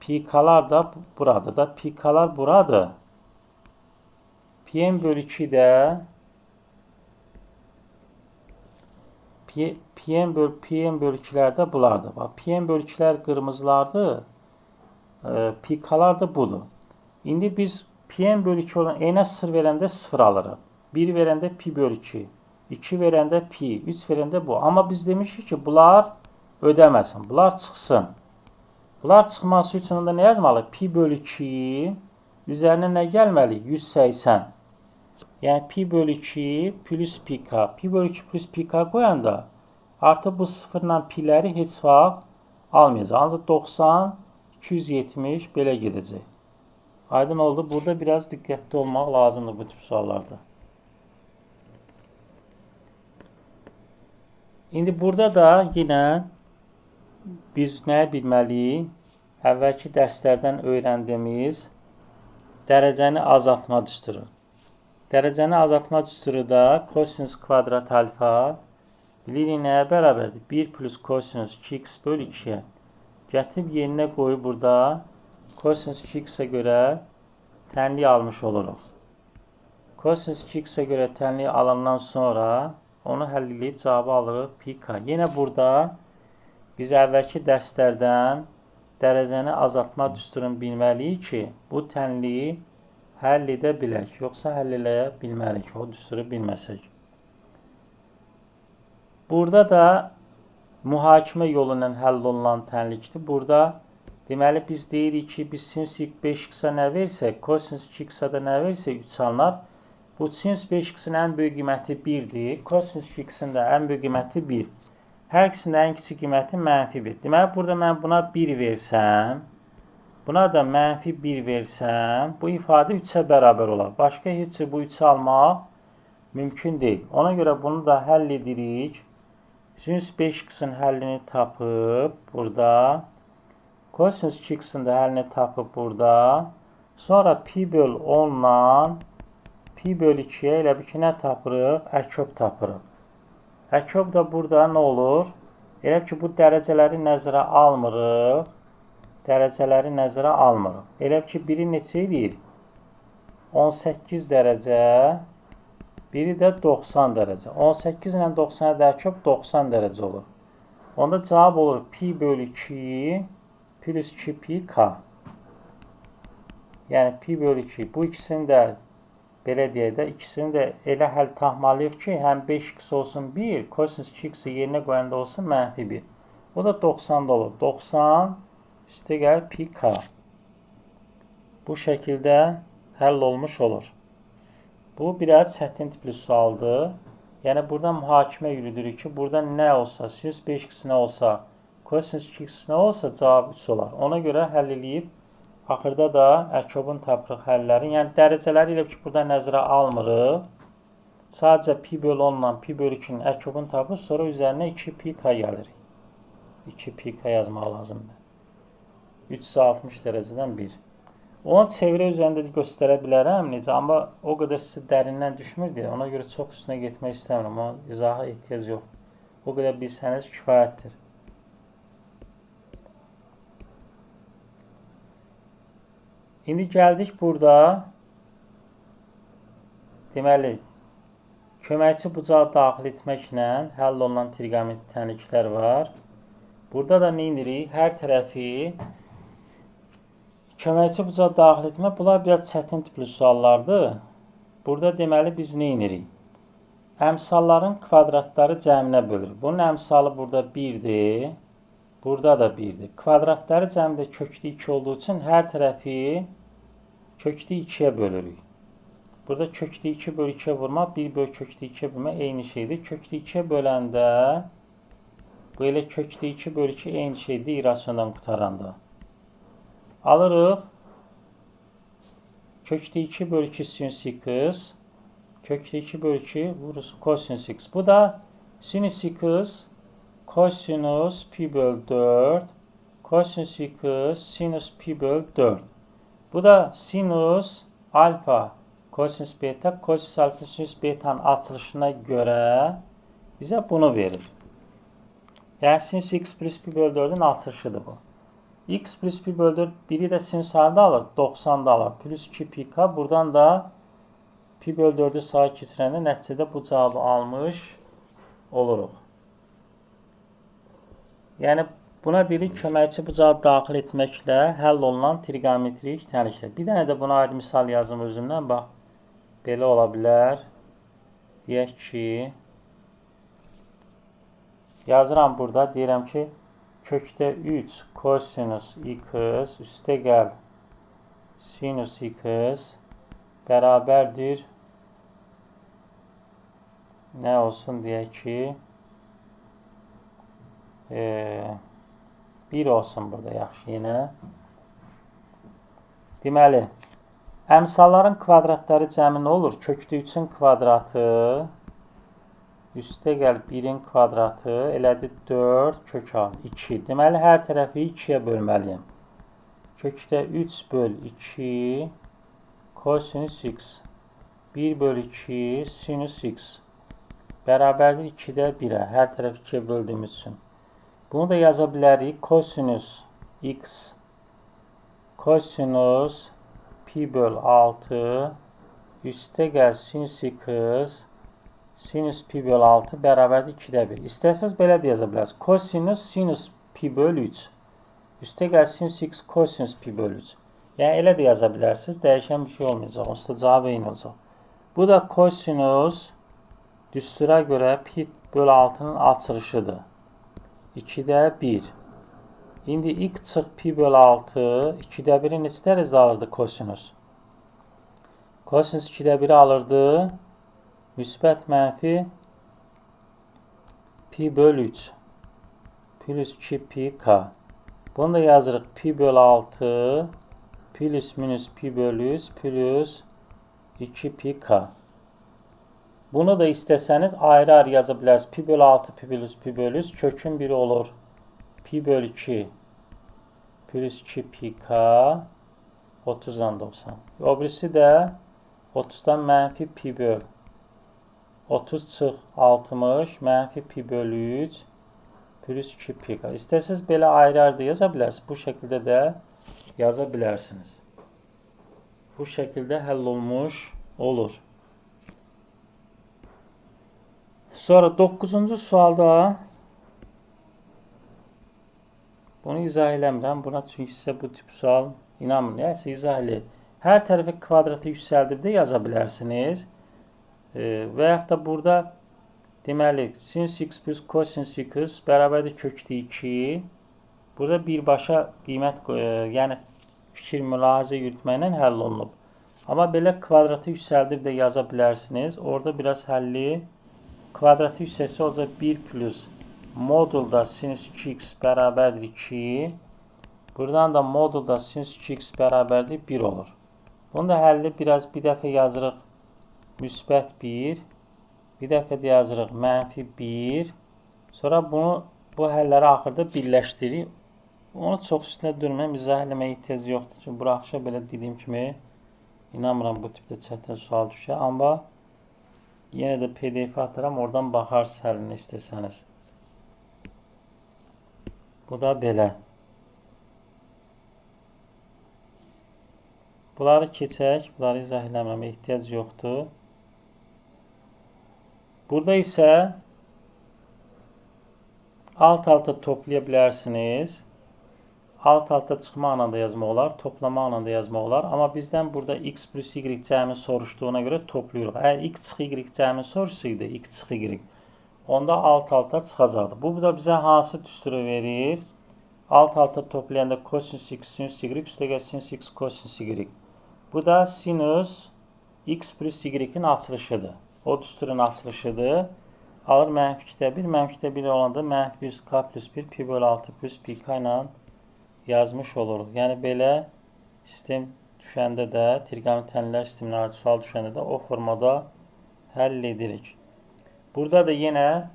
Pi k'lar da buradır da, pi k'lar buradır. Pi n bölü 2 də pi n bölü 2'lər də bulardır. Bax, pi n bölü 2'lər qırmızılardır. Pi k'lar da budur. İndi biz pi n bölü 2 olan n-ə 0 verəndə 0 alırıq. 1 verəndə pi bölü 2. 2 verəndə pi. 3 verəndə bu. Amma biz demişik ki, bunlar ödəməsin. Bunlar çıxsın. Bunlar çıxması üçün onda nə yazmalıyıq? Pi bölü 2 üzərinə nə gəlməli? 180. Yəni pi bölü 2 plus pi k. Pi bölü 2 plus pi k qoyanda artıq bu sıfırla piləri heç vaxt almayacaq. Ancaq 90, 270 belə gedəcək. Aydın oldu. Burada biraz diqqətli olmaq lazımdır bu tip suallarda. İndi burada da yenə biz nə bilməliyik? Əvvəlki dərslərdən öyrəndiyimiz dərəcəni azaltma düsturu. Dərəcəni azaltma düsturu da kosinüs kvadrat alfa bilirik nəyə bərabərdir? 1 plus kosinüs 2x bölü 2-yə. Gətirib yerinə qoyub burada kosinüs 2x-ə görə tənlik almış oluruq. Kosinüs 2x-ə görə tənlik alandan sonra onu həll edib cavabı alırıq pi k. Yenə burada biz əvvəlki dərslərdən dərəcəni azaltma düsturunu bilməliyik ki, bu tənliyi həll edə bilək. Yoxsa həll eləyə bilmərik, o düsturu bilməsək. Burada da mühakimə yolu ilə həll olunan tənlikdir. Burada deməli biz deyirik ki, biz sinus 5x-ə nə versək, kosinus 2x-ə də nə versək 3 alınar. Bu sinus 5x-in ən böyük qiyməti 1-dir. Kosinus 2x-in də ən böyük qiyməti 1. Hər ikisində ən kiçik qiyməti mənfi 1. Deməli, burada mən buna 1 versəm, buna da mənfi 1 versəm, bu ifadə 3-ə bərabər olar. Başqa heç bu 3-ü almaq mümkün deyil. Ona görə bunu da həll edirik. Sinus 5x-in həllini tapıb burada. Kosinus 2x-in də həllini tapıb burada. Sonra pi böl 10-la pi böl 2-yə elə bir ki, nə tapırıq? Əkob tapırıq. Əkob da burada nə olur? Elə ki, bu dərəcələri nəzərə almırıq. Dərəcələri nəzərə almırıq. Elə ki, biri neçə edir? 18 dərəcə biri də 90 dərəcə. 18 ilə 90-a dərkəb 90 dərəcə olur. Onda cavab olur pi bölü 2 plus 2 pi k. Yəni pi bölü 2. Bu ikisini də belə deyək də, ikisini də elə həll tahmalıyıq ki, həm 5x olsun 1, kosinus 2x-i yerinə qoyanda olsun mənfi 1. O da 90-da olur. 90 üstə gəlir pi k. Bu şəkildə həll olmuş olur. Bu biraz çətin tipli sualdır. Yəni burada mühakimə yürüdürük ki, burada nə olsa, sinus 5x nə olsa, kosinus 2x nə olsa cavab 3 olar. Ona görə həll eləyib, axırda da əkobun tapırıq həllərin. Yəni dərəcələri ilə ki, burada nəzərə almırıq. Sadəcə pi bölü 10 ilə pi bölü 2-nin əkobunu tapıb, sonra üzərinə 2 pi k gəlirik. 2 pi k yazmaq lazımdır. 360 dərəcədən 1. Onu çevrə üzərində də göstərə bilərəm necə, amma o qədər sizə dərindən düşmür deyə, ona görə çox üstünə getmək istəmirəm, amma izaha ehtiyac yoxdur. O qədər bilsəniz kifayətdir. İndi gəldik burada, deməli, köməkçi bucağı daxil etməklə həll olunan trigonometri tənliklər var. Burada da nə edirik? Hər tərəfi köməkçi bucağı daxil etmək, bunlar biraz çətin tipli suallardır. Burada deməli biz nə edirik? Əmsalların kvadratları cəminə bölürük. Bunun əmsalı burada 1-dir, burada da 1-dir. Kvadratları cəmdə köklü 2 olduğu üçün hər tərəfi köklü 2-yə bölürük. Burada köklü 2 bölü 2-yə vurmaq, 1 bölü köklü 2-yə bölmək eyni şeydir. Köklü 2-yə böləndə, bu elə köklü 2 bölü 2 eyni şeydir irrasionaldan qutaranda. Alırıq. Köklü 2 bölü 2 sinüs x. Köklü 2 bölü 2 vururuz kosinüs x. Bu da sinüs x kosinüs pi bölü 4. Kosinüs x sinüs pi bölü 4. Bu da sinüs alfa kosinüs beta. Kosinüs alfa sinüs beta'nın açılışına görə bizə bunu verir. Yəni sinüs x plus pi bölü 4'ün açılışıdır bu. X plus pi bölü 4, biri də sinüs halında alır, 90'da alır. Plus 2 pi k, buradan da pi bölü 4'ü sağa keçirəndə nəticədə bu cavabı almış oluruq. Yəni buna deyirik köməkçi bucağı daxil etməklə həll olunan trigonometrik tənliklər. Bir dənə də buna aid misal yazım özümdən, bax, belə ola bilər. Deyək ki, yazıram burada, deyirəm ki, kökdə 3 kosinus x üstə gəl sinus x bərabərdir. Nə olsun deyək ki, 1 olsun burada yaxşı yenə. Deməli, əmsalların kvadratları cəmi nə olur? Köklü 3-ün kvadratı üstə gəl 1-in kvadratı elədi 4 kök al 2. Deməli, hər tərəfi 2-yə bölməliyim. Kökdə 3 böl 2 kosinüs x 1 böl 2 sinüs x bərabərdir 2-də 1-ə. Hər tərəfi 2-yə böldüyümüz üçün. Bunu da yaza bilərik. Kosinüs x kosinüs pi böl 6 üstə gəl sinüs x sinüs pi bölü 6 bərabərdir 2-də 1. İstərsəz belə də yaza bilərsiniz. Kosinüs sinüs pi bölü 3. Üstə gəl sinüs x kosinüs pi bölü 3. Yəni elə də yaza bilərsiniz. Dəyişən bir şey olmayacaq. Onsuz da cavab eyni olacaq. Bu da kosinüs düstura görə pi bölü 6-nın açılışıdır. 2-də 1. İndi x çıx pi bölü 6. 2-də 1-i neçə dərəcədə alırdı kosinüs? Kosinüs 2-də 1-i alırdı. Müsbət mənfi pi bölü 3 plus 2 pi k. Bunu da yazırıq pi bölü 6 plus minus pi bölü 3 plus 2 pi k. Bunu da istəsəniz ayrı-ayrı yaza bilərsiniz. Pi bölü 6 pi bölü 3 pi bölü 3 kökün biri olur. Pi bölü 2 plus 2 pi k 30'dan 90. O birisi də 30'dan mənfi pi bölü 30 çıx 60 mənfi pi bölü 3 plus 2 pi k. İstəsəniz belə ayrı-ayrı yaza bilərsiniz. Bu şəkildə də yaza bilərsiniz. Bu şəkildə həll olmuş olur. Sonra 9-cu sualda bunu izah eləmirəm. Buna çünki sizə bu tip sual inanmıram. Nəysə izah eləyin. Hər tərəfi kvadratı yüksəldib də yaza bilərsiniz. Və yaxud da burada deməli sinus x plus kosinus x bərabərdir kökdə 2. Burada birbaşa qiymət, yəni fikir mülahizə yürütməklə həll olunub. Amma belə kvadratı yüksəldib də yaza bilərsiniz. Orada biraz həlli kvadratı yüksəlsə olacaq 1 plus modulda sinus 2x bərabərdir 2. Buradan da modulda sinus 2x bərabərdir 1 olur. Bunu da həlli biraz bir dəfə yazırıq müsbət 1. Bir dəfə də yazırıq mənfi 1. Sonra bu həlləri axırda birləşdiririk. Onu çox üstündə durmayım, izah eləməyə ehtiyac yoxdur. Çünki buraxışa belə dediyim kimi inanmıram bu tipdə çətin sual düşə. Amma yenə də PDF atıram, oradan baxarsınız həllini istəsəniz. Bu da belə. Bunları keçək, bunları izah eləməm, ehtiyac yoxdur. Burada isə alt-alta toplaya bilərsiniz. Alt-alta çıxmaqla da yazmaq olar, toplamaqla da yazmaq olar. Amma bizdən burada x plus y cəmi soruşduğuna görə toplayırıq. Əgər x çıx y cəmi soruşsaydı, x çıx y, onda alt-alta çıxacaqdı. Bu da bizə hansı düsturu verir? Alt-alta toplayanda kosinus x, sinus y, üstəgəl sinus x, kosinus y. Bu da sinus x plus y-in açılışıdır. O düsturun açılışıdır. Alır mənfi 1, mənfi 1 olanda mənfi 1 k plus 1 pi bölü 6 plus pi k ilə yazmış oluruq. Yəni belə sistem düşəndə də, trigonometri tənlər sistemləri sual düşəndə də o formada həll edirik. Burada da yenə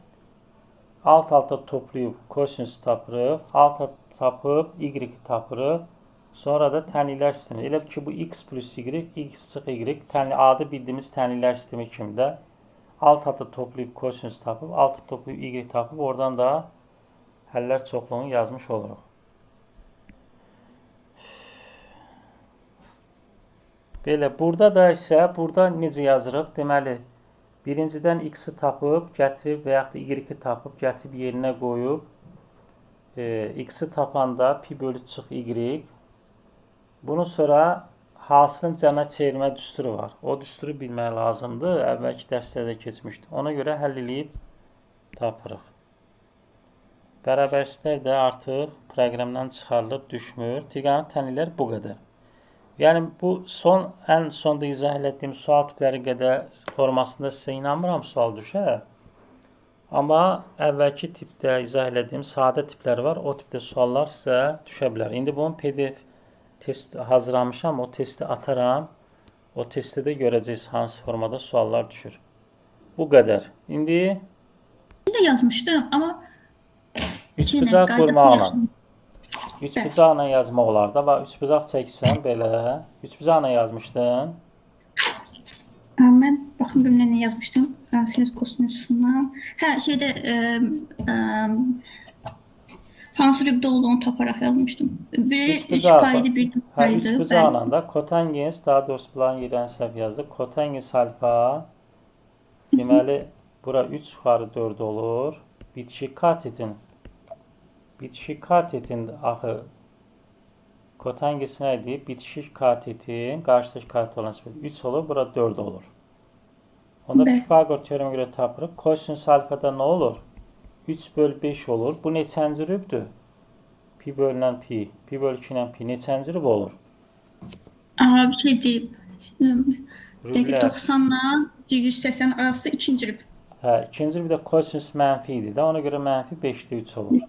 alt-alta toplayıb kosinus tapırıq, alt-alta tapıb y tapırıq. Sonra da tənliklər sistemi. Elə ki bu x plus y, x çıx y, adı bildiyimiz tənliklər sistemi kimi də alt-alta toplayıb kosinus tapıb, alt-alta toplayıb y tapıb, oradan da həllər çoxluğunu yazmış oluruq. Belə, burada da isə, burada necə yazırıq? Deməli, birincidən x-i tapıb, gətirib və yaxud da y-i tapıb, gətirib yerinə qoyub, x-i tapanda pi bölü çıx y. Bunu sonra hasılın cəmə çevirmə düsturu var. O düsturu bilmək lazımdır. Əvvəlki dərslərdə keçmişdi. Ona görə həll edib tapırıq. Bərabərsizlər də artıq proqramdan çıxarılıb düşmür. Trigonometri tənliklər bu qədər. Yəni bu ən sonda izah etdiyim sual tipləri qədər formasında sizə inanmıram sual düşər. Amma əvvəlki tipdə izah etdiyim sadə tiplər var. O tipdə suallar sizə düşə bilər. İndi bunun PDF test hazırlamışam. O testi ataram. O testdə də görəcəksiniz hansı formada suallar düşür. Bu qədər. İndi de yazmışdım ama üçbucaq qurmaqla. Üçbucaqla yazmaq olar da. Bax, üçbucaq çəksən belə. Üçbucaqla yazmışdın. ben bakın bölümlerine yazmıştım. Sinüs kosinüsünden. Ha şeyde hansı rübde olduğunu taparak yazmıştım. Biri 3 paydı, bir 4 paydı. Üçbucaqla da kotangens, daha doğrusu bunların yerini səhv yazdı. Kotangens alfa. Deməli, bura 3 yuxarı 4 olur. Bitişik katetin. Bitişik katetin axı kotangens nə idi? Bitişik katetin qarşıdakı katet olan 3 olur, bura 4 olur. Onda Pifagor teoremə görə tapırıq. Kosinus alfada nə olur? 3 bölü 5 olur. Bu neçənci rübdür? Pi bölünən pi. Pi bölü 2 ilə pi neçənci rüb olur? Bir şey deyib. 90 ile 180 arası ikinci rüb. Hə, ikinci bir də kosinus mənfi idi də. Ona görə mənfi 5'də 3 olur.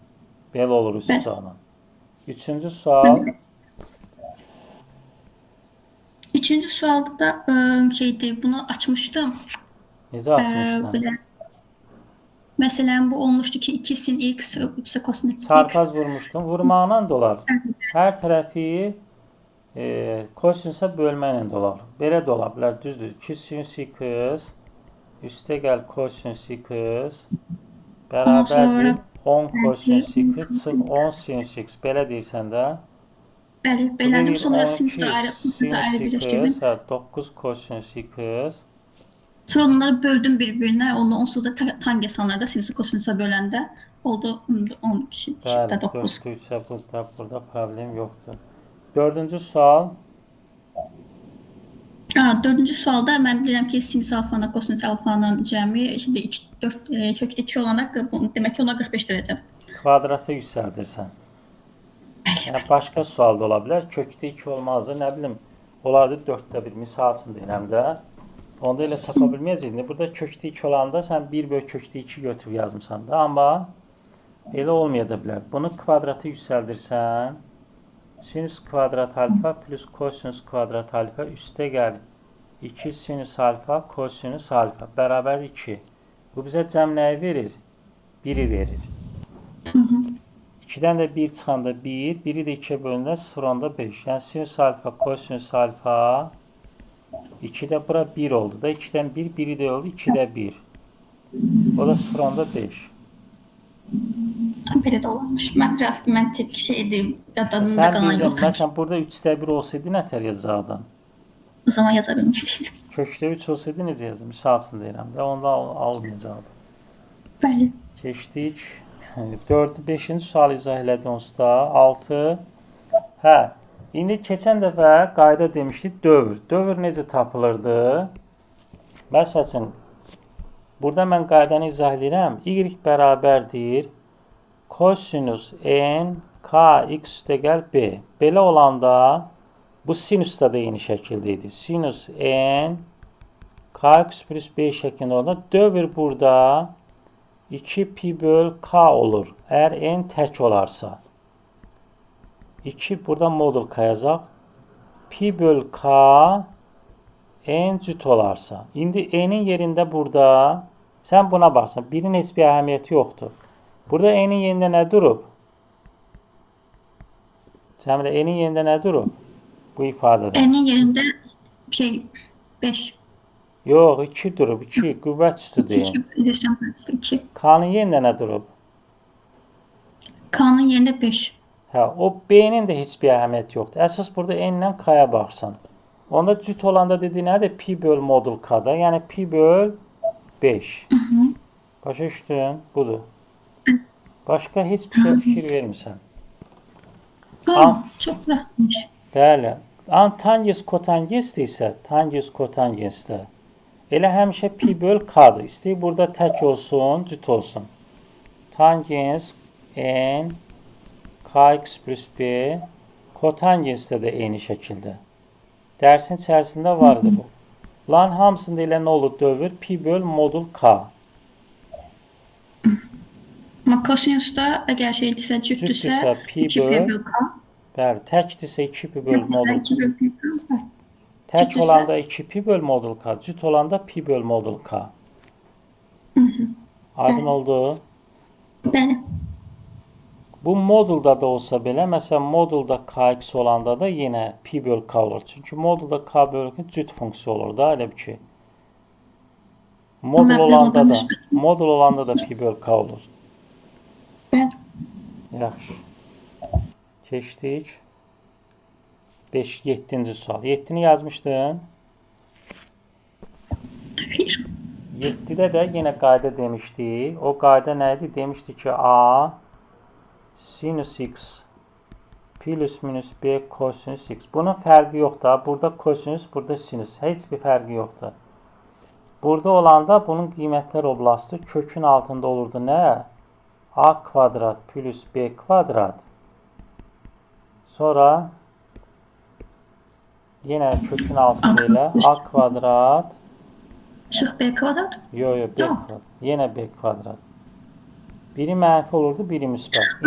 Belə olur üçbucaqla. Üçüncü sual. Üçüncü sualda da şeydi, bunu açmıştım. Necə açmışdın? Mesela bu olmuştu ki 2 sin x üstə kosinus x. Çarpaz vurmuşdum. Vurmaqla da olar. Hər tərəfi kosinusa bölməklə də olar. Belə də ola bilər, düzdür. 2 sinus x üstə gəl kosinus x bərabərdir 10 kosinus x çıx 10 sinus x. Belə deyirsən də. Bəli, belədim. Sonra sinüslə ayrı birləşdirdim. 9 kosinus x Sonra onları böldüm bir-birinə. Onsuz da tangensanlarda sinusu kosinusa böləndə oldu 12, Bəli, 9. 4-dürsə burada problem yoxdur. Dördüncü sual. Dördüncü sualda mən bilirəm ki, sinüs alfanın, kosinüs alfanın cəmi şimdi 4 kökdə 2 olanda demək ki, onlar 45 dərəcədir. Kvadratı yüksəldirsən. Yəni, başqa sual da ola bilər. Kökdə 2 olmazdı. Nə bilim, olardı 4də 1. Misal üçün deyirəm də. Onda elə tapa bilməyəcəkdin. Burada kökdə 2 olanda sən 1 bölü kökdə 2 götürüb yazmısan da. Amma elə olmaya da bilər. Bunu kvadratı yüksəldirsən. Sinüs kvadrat alfa plus kosinüs kvadrat alfa üstə gəlir. 2 sinüs alfa kosinüs alfa bərabər 2. Bu bizə cəm nəyi verir? 1-i verir. 2-dən də 1 çıxanda 1, 1-i də 2-yə bölündə 0.5. Yəni sinüs alfa kosinüs alfa 2-də bura 1 oldu da 2-dən 1, 1-i də oldu 2-də 1. O da 0.5. Belə də olmuş. Mən biraz məntiq şeydir, yadımda Sən qalan bildin, yoxdur. məsələn burada 3-də 1 olsaydı nətər yazardın? O zaman yaza bilməyəcəkdim. Kökdə 3 olsaydı necə yazdım? Misal üçün deyirəm də, onda almayacaqdım. Bəli. Keçdik. 4-5-ci sualı izah elədi onsuz da. 6. Hə, indi keçən dəfə qayda demişdik dövr. Dövr necə tapılırdı? Məsəl üçün, burada mən qaydanı izah edirəm. Y bərabərdir kosinüs n k x üstə gəl b. Belə olanda bu sinüsdə də eyni şəkildə idi. Sinüs n k x plus b şəklində olanda dövr burada 2 pi böl k olur. Əgər n tək olarsa. 2 burada modul k yazaq. Pi böl k n cüt olarsa. İndi n'in yerində burada sən buna baxsan. 1-in heç bir əhəmiyyəti yoxdur. Burada n'in yerində nə durub? Cəmilə n'in yerində nə durub? Bu ifadədə. N'in yerində 5. Yox, 2 durub. 2 qüvvət üstüdür. 2. K'nın yerində nə durub? K'nın yerində 5. Hə, o B'nin də heç bir əhəmiyyəti yoxdur. Əsas burada N-lə K-ya baxsan. Onda cüt olanda dediyi nədir? Pi böl modul K-da. Yəni pi böl 5. Başa düşdün? Budur. Başqa heç bir şey fikir vermirsən. Çox rahatmış. Bəli. Tangens kotangensdə isə, tangens kotangensdə elə həmişə pi böl K-dır. İstəyir burada tək olsun, cüt olsun. Tangens N kx plus b kotangensdə də eyni şəkildə. Dərsin içərisində vardı bu. Lan hamısında elə nə olur dövr? Pi böl modul k. Amma kosinüsdə əgər şeydirsə, cütdürsə, pi 2 pi böl k. Bəli, təkdirsə 2 pi böl modul k. 2 böl pi böl k. Tək olanda 2 pi böl modul k, cüt olanda pi böl modul k. Aydın oldu? Bəli. Bu modulda da olsa belə, məsələn, modulda kx olanda da yenə pi böl k olur. Çünki modulda k böl k cüt funksiya olur da, elə bir ki. Modul olanda da pi böl k olur. Bəli. Yaxşı. Keçdik. 7-ci sual. 7-ni yazmışdın. 7-də də yenə qayda demişdik. O qayda nə idi? Demişdik ki, A sinüs x plus minus b kosinüs x. Bunun fərqi yoxdur. Burada kosinüs, burada sinüs. Heç bir fərqi yoxdur. Burada olanda bunun qiymətlər oblasti kökün altında olurdu nə? A kvadrat plus b kvadrat. Sonra yenə kökün altında elə a kvadrat Çıx b kvadrat? Yox, b kvadrat. Yenə b kvadrat. Biri mənfi olurdu, biri müsbət.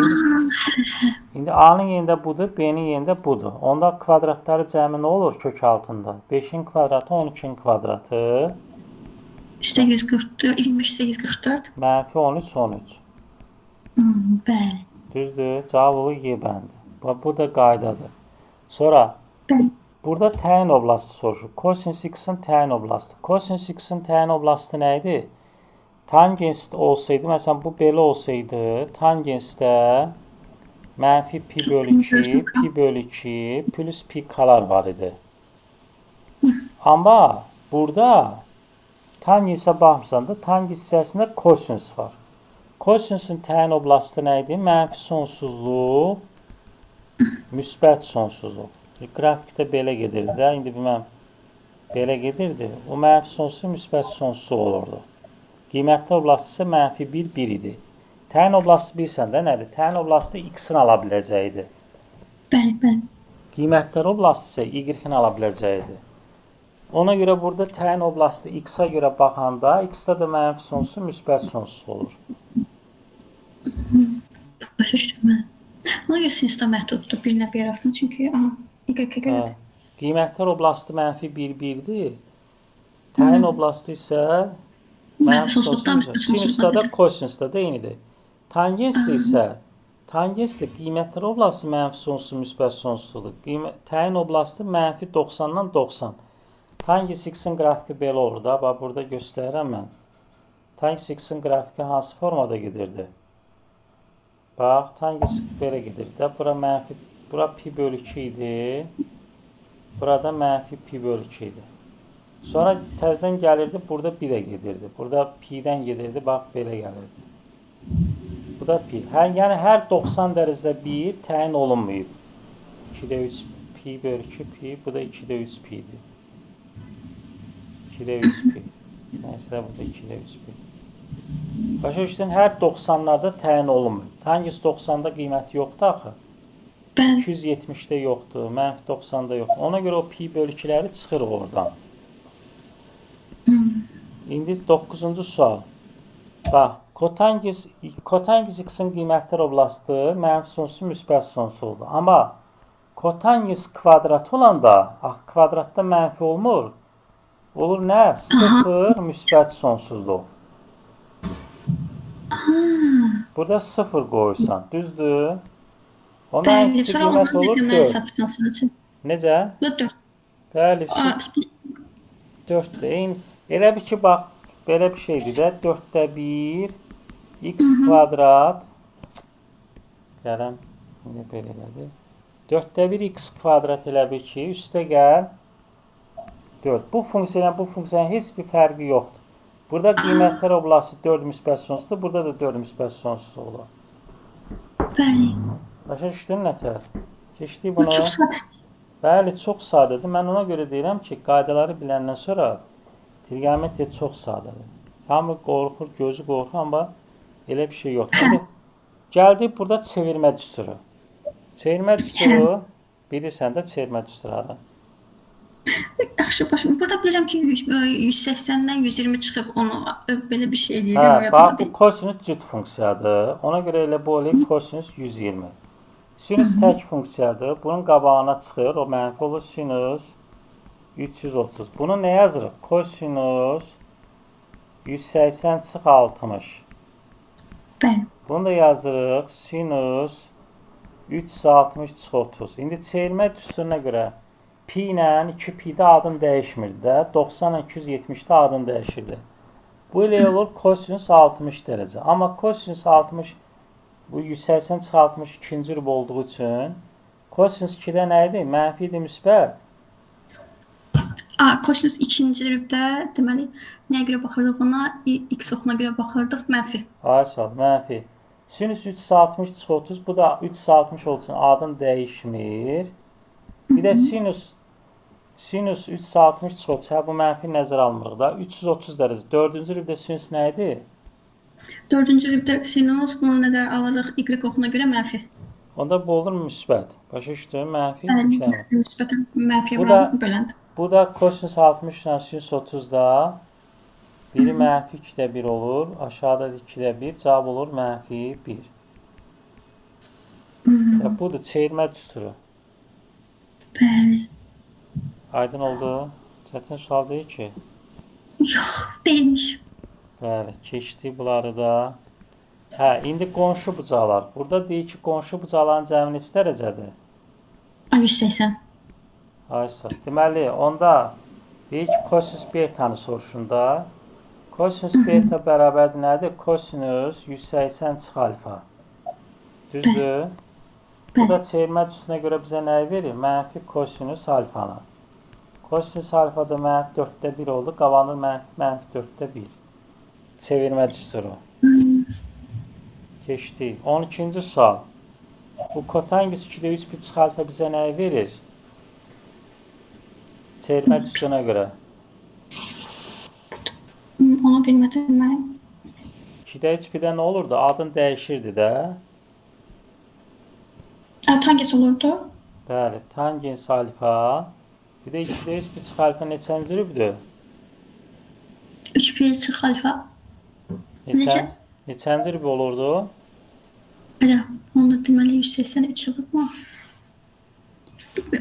İndi a-nın yerində budur, b-nin yerində budur. Onda kvadratları cəmi nə olur kök altında? 5-in kvadratı, 12-in kvadratı. 844, 25, 844. Mənfi 13, 13. Bəli. Düzdür, cavab olur Y bəndi. Bu da qaydadır. Sonra burada təyin oblastı soruşur. Kosinüs x-in təyin oblastı. Kosinüs x-in təyin oblastı nə idi? Tangens olsaydı, məsələn bu belə olsaydı, tangensdə mənfi pi böl 2, pi böl 2 plus pi kalar var idi. Amma burada Tangensə baxmısan da, tangens hissəsində kosinus var. Kosinusun təyin oblastı nə idi? Mənfi sonsuzluq, müsbət sonsuzluq. Qrafikdə belə gedirdi də, indi bilməm, belə gedirdi. O mənfi sonsuzluq, müsbət sonsuzluq olurdu. Qiymətli oblastı isə mənfi 1, 1 idi. Təyin oblastı bilsən də nədir? Təyin oblastı x-in ala biləcəyidir. Bəli, bəli. Qiymətlər oblastı isə y-in ala biləcəyidir. Ona görə burada təyin oblastı x-a görə baxanda, x-da da mənfi sonsuzluq, müsbət sonsuzluq olur. Başa düşdüm mən. Ona görə sinusda məhduddur bir-ilə bir arasında, çünki y-ə görədir. Qiymətlər oblastı mənfi 1, 1-dir. Təyin oblastı isə mənfi sonsuzluq. Sinusda da, kosinusda da eynidir. Tangensdə isə, tangensdə qiymətlər oblastı mənfi sonsuzluq, müsbət sonsuzluqdur. Təyin oblastı mənfi 90-dan 90. Tangens x-in qrafiki belə olur da, bax burada göstərirəm mən. Tangens x-in qrafiki hansı formada gedirdi? Bax, tangens belə gedirdi də. Bura pi bölü 2 idi. Burada mənfi pi bölü 2 idi. Sonra təzədən gəlirdi, burada 1 də gedirdi. Burada pi-dən gedirdi, bax belə gəlirdi. Bu da pi. Yəni hər 90 dərəcədə 1 təyin olunmayıb. 2-də 3 pi bölü 2 pi, bu da 2-də 3 pi idi. 2-də 3 pi. Nəysə burada 2-də 3 pi. Başa düşdün, hər 90-larda təyin olunmuyor. Tangens 90-da qiyməti yoxdur axı. 270-də yoxdur, mənfi 90-da yoxdur. Ona görə o pi bölü 2-ləri çıxır oradan. İndi 9-cu sual. Bax, kotangens x-in qiymətlər oblastı mənfi sonsuz, müsbət sonsuzdur. Amma kotangens kvadratı olanda, kvadratda mənfi olmur. Olur nə? 0, müsbət sonsuzluq. Burada 0 qoyursan, düzdür? Ona ən kiçik qiymət olur 4. Necə? 4. Bəli, 4-dür. Elə bir ki, bax, belə bir şeydir də, 4-də 1, x kvadrat, gələm, niyə belə elədi? 4-də 1 x kvadrat elə bir ki, üstə gəl, 4. Bu funksiyanın heç bir fərqi yoxdur. Burada qiymətlər oblastı 4 müsbət sonsuzdur, burada da 4 müsbət sonsuz olur. Bəli. Başa düşdün nətər? Keçdik buna. Çox sadə. Bəli, çox sadədir. Mən ona görə deyirəm ki, qaydaları biləndən sonra trigonometriya çox sadədir. Hamı qorxur, gözü qorxur, amma elə bir şey yoxdur. Gəldik burada çevirmə düsturu. Çevirmə düsturu, bilirsən də çevirmə düsturları. Yaxşı, başım. Burada bilirəm ki, 180-dən 120 çıxıb onu belə bir şey deyirəm. Bax, bu kosinus cüt funksiyadır. Ona görə elə bu olub kosinus 120. Sinus tək funksiyadır. Bunun qabağına çıxır, o mənfi olur. Sinus 330. Bunu nə yazırıq? Kosinus 180 çıx 60. Bəli. Bunu da yazırıq. Sinus 360 çıx 30. İndi çevirmə düsturuna görə pi ilə 2pi-də adın dəyişmirdi də. 90 ilə 270-də adın dəyişirdi. Bu elə olur kosinus 60 dərəcə. Amma kosinus 60 bu 180 çıx 60 ikinci rüb olduğu üçün kosinus 2-də nə idi? Mənfi idi, müsbət. Kosinus ikinci rübdə deməli nəyə görə baxırdıq ona? X oxuna görə baxırdıq, mənfi. Sağ ol, mənfi. Sinus 360 çıx 30, bu da 360 olduğu üçün adın dəyişmir. Bir də sinus 360 çıx 30, bu mənfi nəzərə almırıq da. 330 dərəcə. 4-cü rübdə sinus nə idi? 4-cü rübdə sinus, bunu nəzərə alırıq, y oxuna görə mənfi. Onda bu olur müsbət. Başa düşdün? Mənfi 2 dənə. Müsbətən mənfiyə böləndə. Bu da kosinus 60 ilə sinus 30-da biri mənfi 2-də 1 olur. Aşağıda 2-də 1. Cavab olur mənfi 1. Budur çevirmə düsturu. Bəli. Aydın oldu. Çətin sual deyil ki. Yox, deyilmiş. Bəli, keçdik bunları da. İndi qonşu bucaqlar. Burada deyir ki, qonşu bucaqların cəmi neçə dərəcədir? 180. Deməli, onda deyir ki, kosinus betanı soruşun da. Kosinus beta bərabərdir nədir? Kosinus 180 çıx alfa. Düzdür? Bu da çevirmə düsturuna görə bizə nəyi verir? Mənfi kosinus alfanı. Kosinüs alfada mənfi 4'te 1 oldu. Qalanı mənfi 4'te 1. Çevirmə düsturu. Keçdik. 12-ci sual. Bu kotangis 2'de 3 bir çıx alfa bizə nəyi verir? Çevirmə düsturuna görə. Onu bilmədim mən. 2'de 3 birdə nə olurdu? Adın dəyişirdi də. Hangisi olurdu? Bəli, tangens alfa. Bir də 2'de 3 bir çıx alfa neçənci cürübdür? 3 pi çıx alfa. Necə? Neçənci cürüb olurdu? Belə, onu deməli 183 yapma.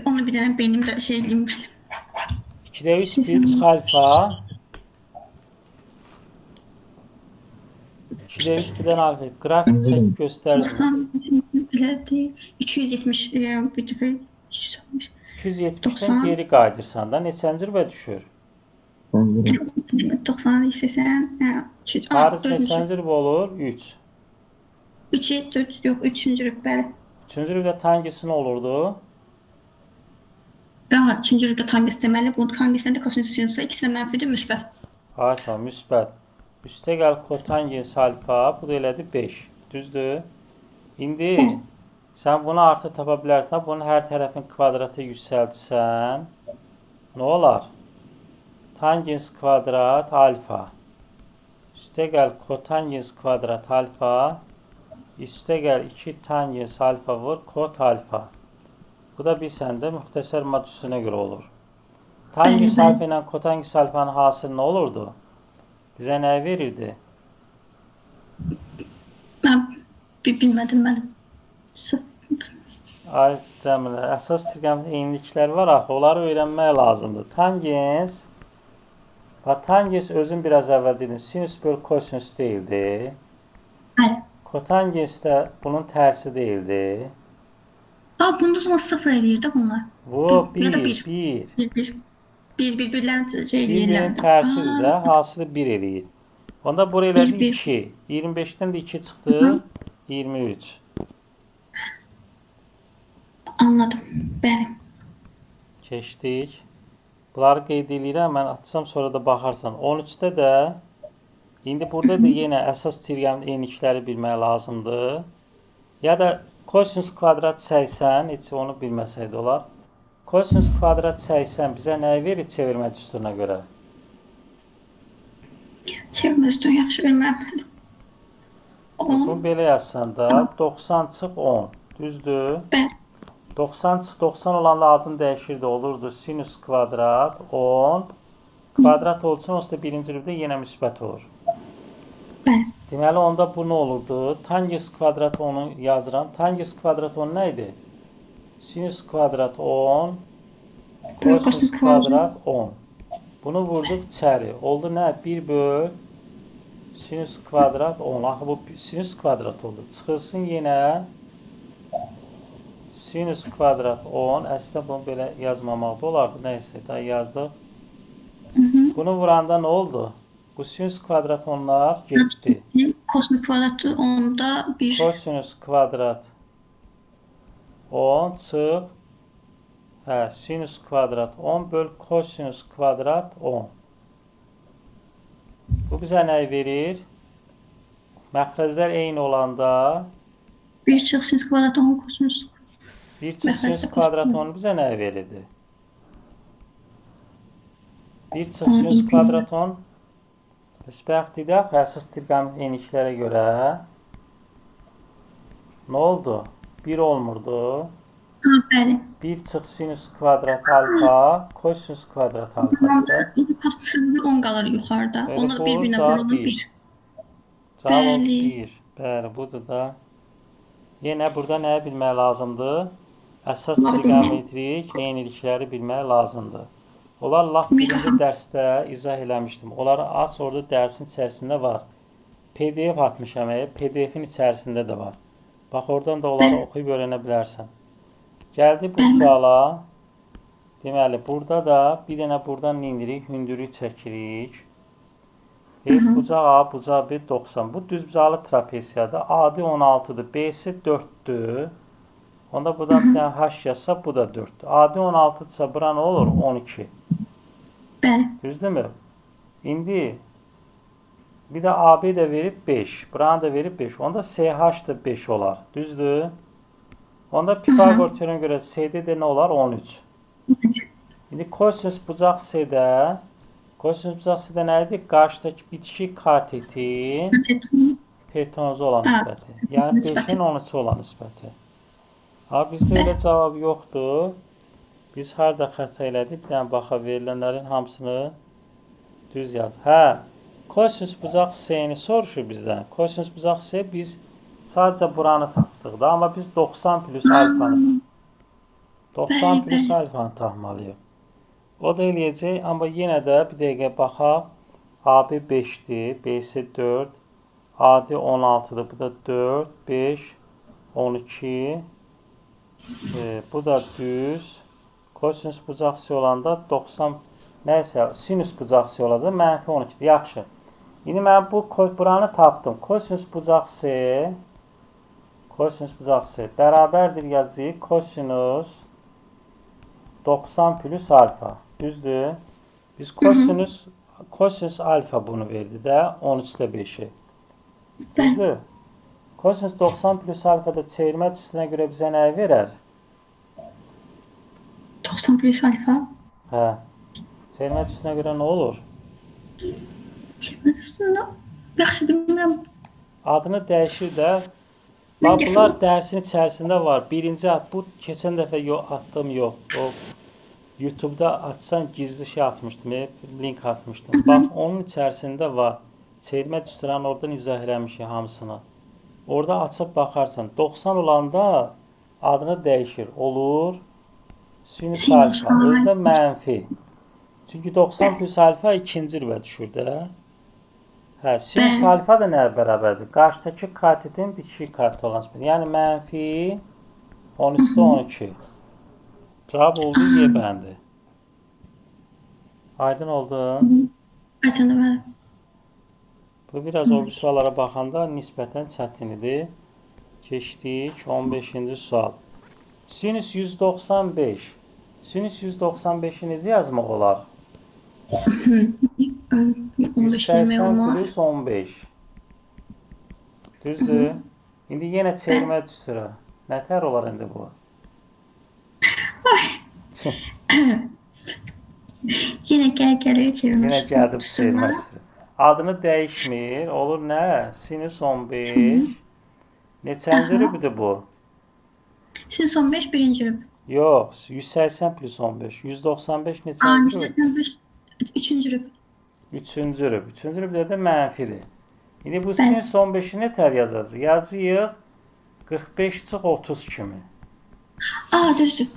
Onu bir dənə beynimdə şey eləyim bəlim. 2'de 3 bir çıx alfa. 2'de 3 birdən alfa. Qrafik çəkib göstərdim. 90 belədir. 270 bir dəfə 260. 270'den geri qayıdırsan da neçənci cürübə düşür? 90 80 200. Haric neçənci cürüb olur? 3. 3 4 yox 3-cü rütbəli. 3-cü cürübdə tangisi nə olurdu? Daha 3-cü rütbə hangisi deməli? Bu hangisində də kosinüs sinüsə ikisi də mənfidir, müsbət. Haysa, müsbət. Üstə gəl kotangens alfa, bu da elədi 5. Düzdür? İndi sən bunu artı tapa bilərsən. Bunun hər tərəfin kvadratı yüksəltsən, nə olar? Tangens kvadrat alfa. Üstə gəl kotangens kvadrat alfa. Üstə gəl 2 tangens alfa vur, kot alfa. Bu da bilsən də müxtəsər madüsünə görə olur. Tangens alfa ilə kotangens alfanın hasılı nə olurdu? Bizə nə verirdi? Mən bilmədim mənim. Ay Cəmilə, əsas trigonometrik eyniliklər var axı, onları öyrənmək lazımdır. Tangens, tangens özün biraz əvvəl dedin, sinüs böl kosinüs deyildi. Bəli. Kotangens də bunun tərsi deyildi. Bunda zaman 0 eləyir də bunlar. Bu Ya da 1. Bir-birlərini şey Bir-birinin eləyirlər. tərsidir də, hasılı 1 eləyir. Onda bura elədi Bir. 2. 25-dən də 2 çıxdı, 23. Anladım. Bəli. Keçdik. Bunları qeyd edirəm, mən açsam sonra da baxarsan. 13-də də indi burada da yenə əsas trigonometrik eynilikləri bilmək lazımdır. Ya da kosinüs kvadrat 80, heç onu bilməsəydi olar. Kosinüs kvadrat 80 bizə nəyi verir çevirmə düsturuna görə? Çevirmə düsturunu yaxşı bilmirəm. Bu belə yazsan da 90 çıx 10. Düzdür? Bəli. 90 çıx 90 olanla adını dəyişirdi, olurdu sinüs kvadrat 10. Kvadrat olsun, onsuz da birinci rübdə yenə müsbət olur. Bəli. Deməli, onda bu nə olurdu? Tangens kvadrat 10'u yazıram. Tangens kvadrat 10 nə idi? Sinüs kvadrat 10, kosinüs kvadrat 10. Bunu vurduq içəri. Oldu nə? 1 böl sinüs kvadrat 10. Axı bu sinüs kvadrat oldu. Çıxılsın yenə sinüs kvadrat 10. Əslində bunu belə yazmamaq da olardı. Nəysə, daha yazdıq. Bunu vuranda nə oldu? Bu sinüs kvadrat 10'lar getdi. Kosinüs kvadratı 10'da 1. Kosinüs kvadrat 10 çıx. Sinüs kvadrat 10 böl kosinüs kvadrat 10. Bu bizə nəyi verir? Məxrəclər eyni olanda 1 çıx sinüs kvadratı 10 kosinüs. 1 çıx sinüs kvadrat 10 bizə nəyi verirdi? 1 çıx sinüs kvadrat 10 Bəxtdə əsas trigonometrik eyniliklərə görə nə oldu? 1 olmurdu. Bəli. 1 çıx sinüs kvadrat alfa, kosinüs kvadrat alfa. Kosinüs 10 qalır yuxarıda. Onlar da bir-birinə vurulur 1. Cavab 1. Bəli, budur da. Yenə burada nəyi bilmək lazımdır? Əsas trigonometrik eynilikləri bilmək lazımdır. Onlar lap birinci dərsdə izah eləmişdim. Onları aç, orada dərsin içərisində var. PDF atmışam, PDF-in içərisində də var. Bax, oradan da onları oxuyub öyrənə bilərsən. Gəldi bu suala. Deməli, burada da bir dənə buradan indirik, hündürlük çəkirik. Bucaq A, bucaq B 90. Bu düzbucaqlı trapesiyadır. Adi 16'dır, B'si 4'dür. Onda bu da bir dənə H yazsa, bu da 4'dür. Adi 16'dırsa bura nə olur? 12. Bəli. Düzdürmü? İndi bir de AB de verip 5. Buranı da verip 5. Onda SH da 5 olar. Düzdür? Onda Pifagor teoremine göre CD de ne olar? 13. İndi kosinüs bucaq C-də nə idi? Qarşıdakı bitişik katetin hipotenuzu olan nisbəti. Yəni 5-in 13-ü olan nisbəti. Ha, bizdə elə cavab yoxdur. Biz harada xəta elədik? Bir dənə baxa, verilənlərin hamısını düz yaz. Hə, kosinüs bucaq C-ni soruşur bizdən. Kosinüs bucaq C biz sadəcə buranı tapdıq da, amma biz 90 plus alfanı 90 plus alfanı tapmalıyıq. O da eləyəcək, amma yenə də bir dəqiqə baxaq. AB 5-dir, BC 4, AD 16-dır, bu da 4, 5, 12, bu da düz. Kosinüs bucaq C olanda 90, nəysə, sinüs bucaq C olacaq, mənfi 12-dir, yaxşı. İndi mən buranı tapdım. Kosinüs bucaq C bərabərdir yazıyı kosinüs 90 plus alfa. Düzdür? Biz kosinüs alfa bunu verdi də 13'də 5'i. Düzdür? Kosinüs 90 plus alfada çevirmə üstünə görə bizə nəyi verər? 90 plus alfa. Hə. Çevirmə üstünə görə nə olur? Yaxşı bilmirəm. Adını dəyişir də. Bax, bunlar dərsin içərisində var. Birinci, bu keçən dəfə atdım yox. O YouTube'da açsan gizli şey atmışdım, link atmışdım. Bax, onun içərisində var. Çevirmə düsturanı oradan izah eləmişik hamısını. Orada açıb baxarsan. 90 olanda adını dəyişir. Olur sinüs alfa. Özdə mənfi. Çünki 90 plus alfa ikinci rübə düşür də. Hə, sinüs alfa da nəyə bərabərdir? Qarşıdakı katetin bitişik katet olan nisbəti. Yəni mənfi 13'də 12. Cavab oldu Y bəndi. Aydın oldu. Aydındır bəli. Bu biraz o suallara baxanda nisbətən çətin idi. Keçdik 15-ci sual. Sinüs 195. Sinüs 195'i necə yazmaq olar? 15 demək 180 olmaz. plus 15. Düzdür. İndi yenə çevirmə düstura. Nətər olar indi bu? Yenə gəl-gələ çevirmiş. Yenə gəldim çevirməsi. Adını dəyişmir. Olur nə? Sinüs 15. Neçənci rübüdür bu? Sinüs 15 birinci rüb. Yox, 180 plus 15. 195 neçənci rüb? 185 üçüncü rüb. Üçüncü rüb. Üçüncü rüb də mənfidir. İndi bu sinüs 15'i nətər yazacağıq? Yazıyıq 45 çıx 30 kimi. Düzdür.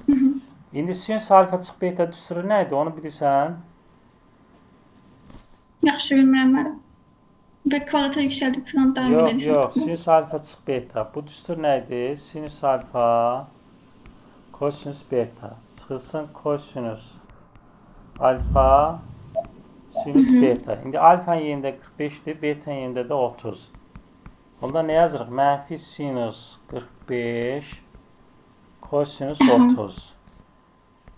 İndi sinüs alfa çıx beta düsturu nə idi? Onu bilirsən? Yaxşı bilmirəm mən. Və kvadratı yüksəldib falan davam edirsən. Yox, sinüs alfa çıx beta. Bu düstur nə idi? Sinüs alfa kosinüs beta. Çıxılsın kosinüs alfa sinüs beta. İndi alfanın yerində 45'dir, beta'nın yerində də 30. Onda nə yazırıq? Mənfi sinüs 45 kosinüs 30.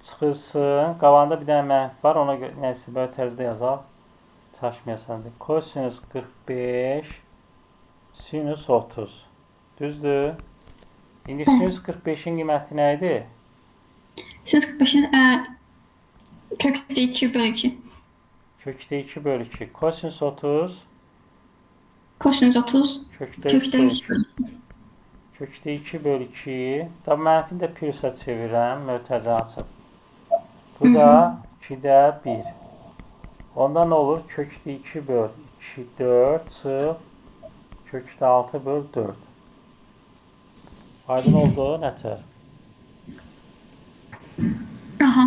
Çıxılsın. Qabağında bir dənə mənfi var. Ona görə nəsə böyle tərzdə yazaq. Çaşmayasan. Kosinüs 45 sinüs 30. Düzdür? İndi sinüs 45'in qiyməti nə idi? Sinüs 45'in kökdə 2 bölü 2. Kökdə 2 bölü 2. Kosinüs 30. Kosinüs 30. Kökdə 3 bölü 2. Kökdə 2 bölü 2. Tabi mənfini də plusa çevirəm. Mötəzə açıb. Bu da 2'də 1. Onda nə olur? Kökdə 2 böl 2, 4 çıx. Kökdə 6 böl 4. Aydın oldu, nətər? Aha.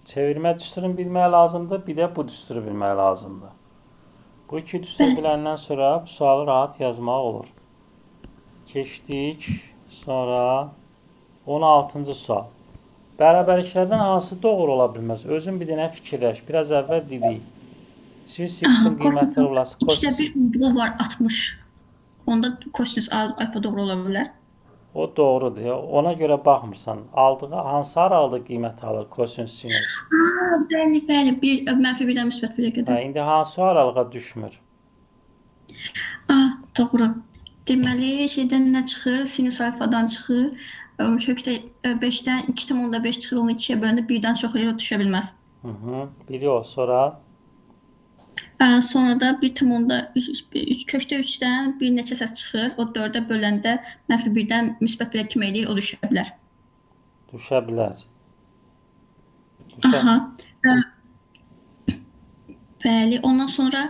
Çevirmə düsturunu bilmək lazımdır. Bir də bu düsturu bilmək lazımdır. Bu iki düsturu biləndən sonra bu sualı rahat yazmaq olur. Keçdik. Sonra 16-cı sual. Bərabərliklərdən hansı doğru ola bilməz? Özün bir dənə fikirləş. Biraz əvvəl dedik. Sinüs x-in qiymətləri olası İşte bir bloq var 60. Onda kosinüs alfa doğru ola bilər. O doğrudur. Ya. Ona görə baxmırsan. Aldığı hansı aralıqda qiymət alır kosinus sinus? Bəli, bəli. Bir mənfi 1-dən müsbət 1-ə Hə, qədər. indi hansı aralığa düşmür? Doğru. Deməli, şeydən nə çıxır? Sinus alfadan çıxır. Kökdə 5-dən 2,5 çıxır, onu 2-yə bölündə 1-dən çox elə düşə bilməz. Biri o. Sonra Sonra da 1,3 kökdə 3-dən bir neçə səs çıxır. O 4-ə böləndə mənfi 1-dən müsbət 1-ə kimi eləyir, o düşə bilər. düşə bilər. Düşə. Aha. Bəli, ondan sonra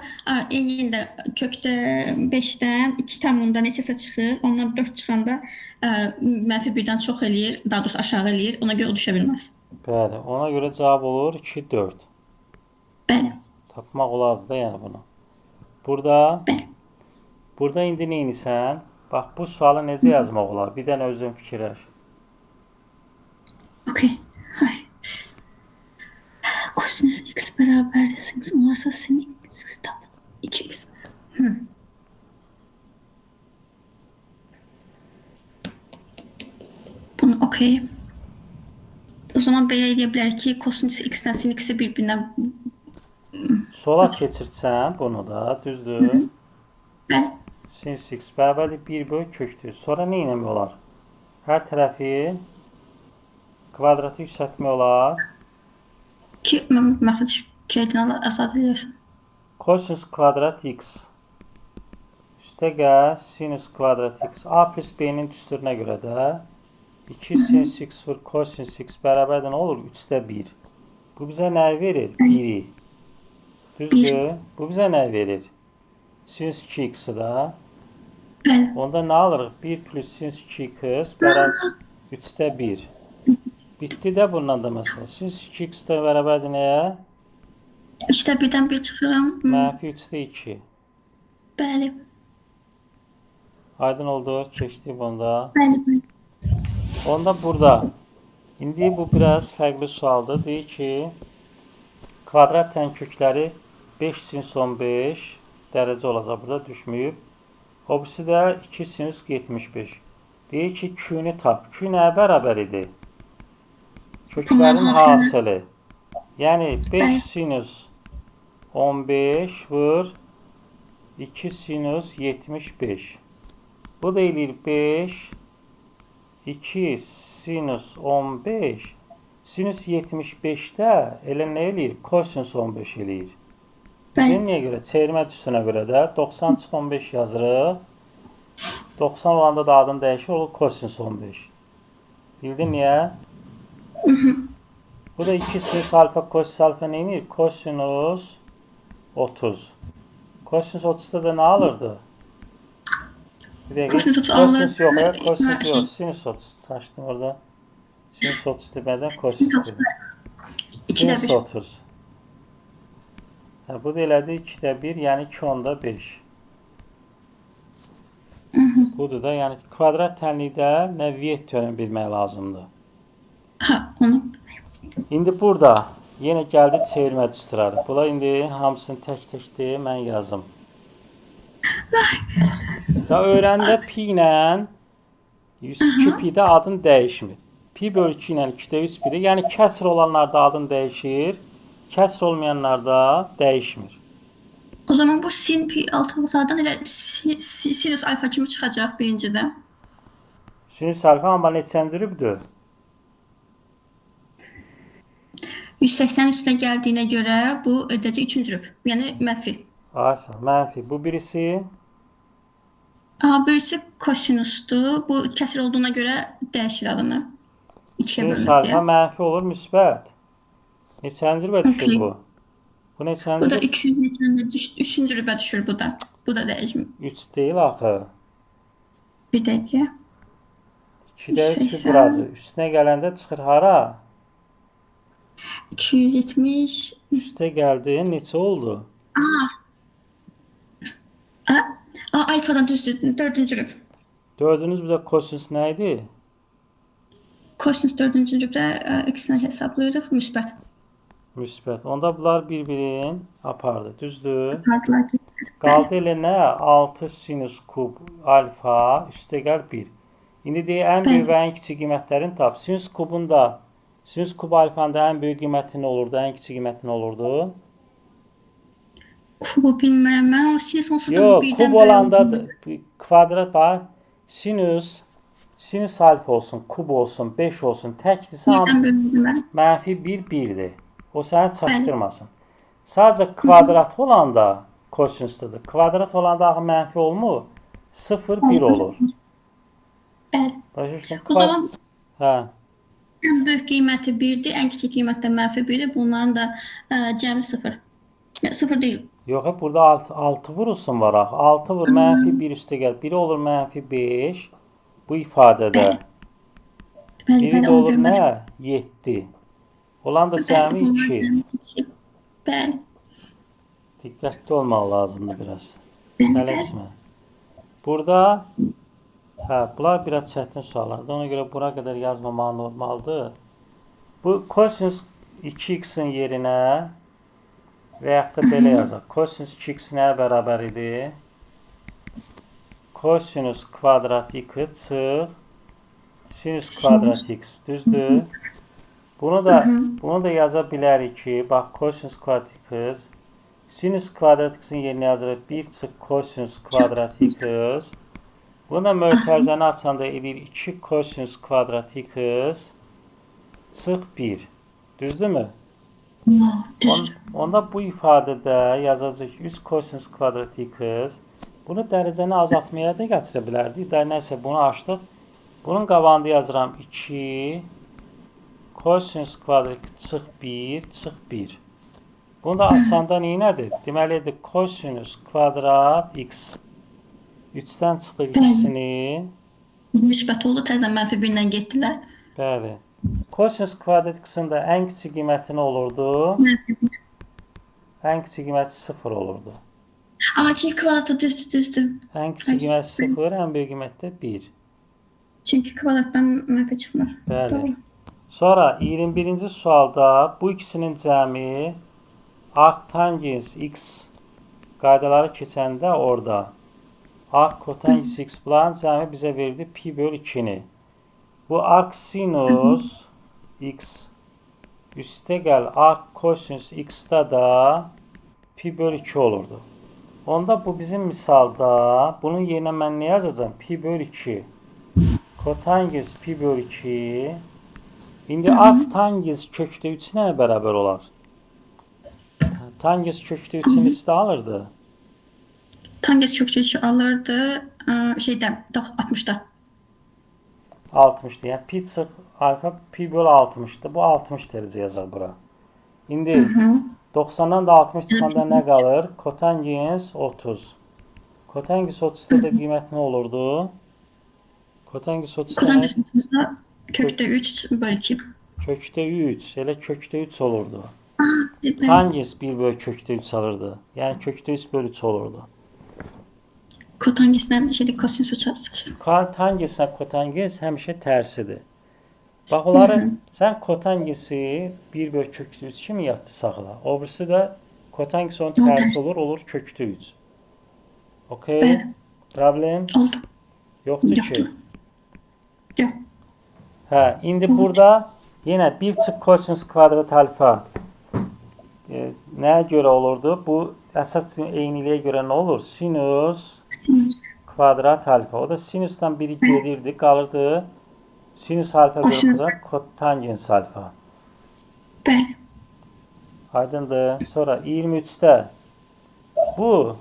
eyni də kökdə 5-dən 2,5 neçəsə çıxır. Ondan 4 çıxanda mənfi 1-dən çox eləyir, daha doğrusu aşağı eləyir. Ona görə o düşə bilməz. Bəli. Ona görə cavab olur 2, 4. Bəli. Tapmaq olardı da yəni bunu. Burada Bəli. burada indi nə edirsən? Bax bu sualı necə yazmaq olar? Bir dənə özün fikirləş. Okay. Hay. Kosinüs x bərabərdir. Onlarsa sin x tapın. 2x. Bunu okey. O zaman belə edə bilərik ki, kosinüs x-dən sin x-i bir-birindən Sola keçirsən bunu da, düzdür? bəli. Sinus x bərabərdir 1 bölü kökdür. Sonra nə etmək olar? Hər tərəfi kvadratı yüksəltmək olar. Ki məxrəc qeydini azad edirsən. Kosinus kvadrat x üstə gəl sinus kvadrat x a plus b-nin düsturuna görə də 2 sinus x vur kosinus x bərabərdir nə olur? 3-də 1. Bu bizə nə verir? 1-i. Düzdür? Bu bizə nə verir? Sinus 2x-i da. Bəli. Onda nə alırıq? 1 plus sinus 2x bərabər 3-də 1. Bitdi də bundan da məsələ. Sinus 2x-də bərabərdir nəyə? 3-də 1-dən 1 çıxıram. Mənfi 3-də 2. Bəli. Aydın oldu. Keçdik bunda. Bəli. Onda burada. İndi bu biraz fərqli sualdır. Deyir ki, kvadrat tənkökləri 5 sinus 15 dərəcə olacaq. Burada düşməyib. O birisi də 2 sinus 75. Deyir ki, Q-ni tap. Q nəyə bərabər idi? Köklərin hasılı. Yəni 5 sinus 15 vur 2 sinus 75. Bu da eləyir 5 2 sinus 15 sinus 75-də elə nə eləyir? Kosinus 15 eləyir. Bəli. Niyə görə? Çevirmə düsturuna görə də 90 çıx 15 yazırıq. 90 olanda da adını dəyişir, olur kosinus 15. Bildin niyə? Bu da 2 sinus alfa kosinus alfa nə eləyir? Kosinus 30. Kosinus 30'da da nə alırdı? Bir dəqiqə. Kosinus 30 Kosinus yox, alır. kosinus yox. Sinus 30. Taşdım orada. Sinus 30 demədən kosinus dedim. 2-də Sinus 1. 30. Bu da elədi 2-də 1, yəni 2 onda 5. Budur da, yəni kvadrat tənlikdə nəviyyət teoremi bilmək lazımdır. Onu. İndi burada yenə gəldi çevirmə düsturları. Bula indi hamısını tək-təkdir, mən yazım. Da öyrəndə pi ilə 102 pi-də adın dəyişmir. Pi bölü 2 ilə 2-də 3 pi-dir. Yəni kəsr olanlarda adın dəyişir, kəsr olmayanlarda dəyişmir. O zaman bu sin pi alfadan elə sinus alfa kimi çıxacaq birincidə. Sinus alfa amma neçənci rübdür? 180 üstünə gəldiyinə görə bu ödəcək 3-cü rüb. Yəni mənfi. Aysa, mənfi. Bu birisi Birisi kosinusdur. Bu kəsr olduğuna görə dəyişir adını. 2-yə sinus bölünür alfa deyə. mənfi olur, müsbət. Neçənci rübə düşür Okay. bu? Bu neçənci Bu da rüb? 200 neçəndə 3-cü rübə düşür bu da. Bu da dəyişmir. 3 deyil axı. Bir dəqiqə. 2-də 3 180. buradır. Üstünə gələndə çıxır hara? 270. Üstə gəldi, neçə oldu? Alfadan düzdür. 4-cü rüb. Dördünüz bir də kosinus nə idi? Kosinus 4-cü rübdə x-ni hesablayırıq. Müsbət. Müsbət. Onda bunlar bir-birin apardı. Düzdür? Adlar Qaldı elə nə? 6 sinus kub alfa üstə gəl 1. İndi deyək, ən böyük və ən kiçik qiymətlərini tap. Sinüs kubunda, sinüs kub alfanda ən böyük qiyməti nə olurdu, ən kiçik qiyməti nə olurdu? Kubu bilmirəm mən, amma sinüs onsuz da Yox, birdən kub böyük olanda olduğunu. kvadrat bax, sinüs alfa olsun, kub olsun, 5 olsun, təkdirsə Birdən hamısı böyüdüm mən. mənfi 1, 1'dir. O səni Bəli. çaşdırmasın. Sadəcə kvadrat olanda kosinüsdür. Kvadrat olanda axı mənfi olmur. 0, 1 olur. Bəli. Başa düşdün? O zaman Hə. ən böyük qiyməti 1-dir, ən kiçik qiyməti də mənfi 1-dir. Bunların da cəmi 0. 0 deyil. Yox, burada 6 vurulsun var axı. 6 vur, mənfi 1 üstə gəl. Biri olur mənfi 5. Bu ifadədə. Bəli, Biri bəli, də onu olur görmək. nə? 7. Olan da Bəli, cəmi bunlar 2. cəmi 2. Bəli. Diqqətli olmaq lazımdır biraz. Bəli. Tələsmə. Burada bunlar biraz çətin suallardır. Ona görə bura qədər yazmamaq normaldır. Bu kosinüs 2x-in yerinə və yaxud da belə yazaq. Kosinüs 2x nəyə bərabər idi? Kosinüs kvadrat x çıx sinüs kvadrat x, düzdür? Bunu da yaza bilərik ki, bax kosinüs kvadrat x sinüs kvadrat x-in yerinə yazırıq 1 çıx kosinüs kvadrat x. Bunu da mötərizəni açanda edir 2 kosinüs kvadrat x çıx 1. Düzdürmü? Düzdür. Onda bu ifadədə yazacaq 3 kosinüs kvadrat x. Bunu dərəcəni azaltmaya da gətirə bilərdik. Nəysə bunu açdıq. Bunun qabağında yazıram 2 kosinüs kvadrat çıx 1 çıx 1. Bunu da açanda neynədir? Deməlidir kosinüs kvadrat x. 3-dən çıxdıq ikisini. Müsbət oldu, təzə mənfi 1-lə getdilər. Bəli. Kosinüs kvadrat x-in də ən kiçik qiyməti nə olurdu? Mənfi 1. Ən kiçik qiyməti 0 olurdu. Çünki kvadratı düzdür. Ən kiçik qiyməti 0, ən böyük qiyməti də 1. Çünki kvadratdan mənfi çıxmır. Bəli. Doğru. Sonra 21-ci sualda bu ikisinin cəmi arc tangens x qaydaları keçəndə orada arc kotangens x bunların cəmi bizə verdi pi bölü 2-ni. Bu arc sinus x üstə gəl arc kosinüs x-da da pi bölü 2 olurdu. Onda bu bizim misalda bunun yerinə mən nə yazacağım? Pi bölü 2. Kotangens pi bölü 2. İndi arc tangens kökdə 3 nə bərabər olar? Tangens kökdə 3-ün üstə alırdı. Tangens kökdə 3 alırdı şeydə 60-da. 60'da. Yəni pi çıx alfa pi bölü 60'da. Bu 60 dərəcə yazar bura. İndi 90'dan da 60 çıxanda nə qalır? Kotangens 30. Kotangens 30'da da qiymət nə olurdu? Kotangens 30'da Kotangens 30'da kökdə 3 bölü 2. kökdə 3. Elə kökdə 3 olurdu. Bəli. Tangens 1 bölü kökdə 3 alırdı. Yəni kökdə 3 bölü 3 olurdu. Kotangesdən şeydə kosinüs çıxsın. Tangeslə kotangens həmişə tərsidir. Bax onları sən kotangesi 1 bölü kökdə 3 kimi yadda saxla. O birisi də kotanges onun tərsi olur kökdə 3. Okay? Bəli. Problem Oldu. yoxdur ki. Yoxdur. Yox. Hə, indi burada yenə 1 çıx kosinüs kvadrat alfa nəyə görə olurdu? Bu əsas eyniliyə görə nə olur? Sinüs Sinüs. kvadrat alfa. O da sinüsdən biri gedirdi, qalırdı. Sinüs alfa Kosinüs. bölü kotangens alfa. Bəli. Aydındır. Sonra 23'də bu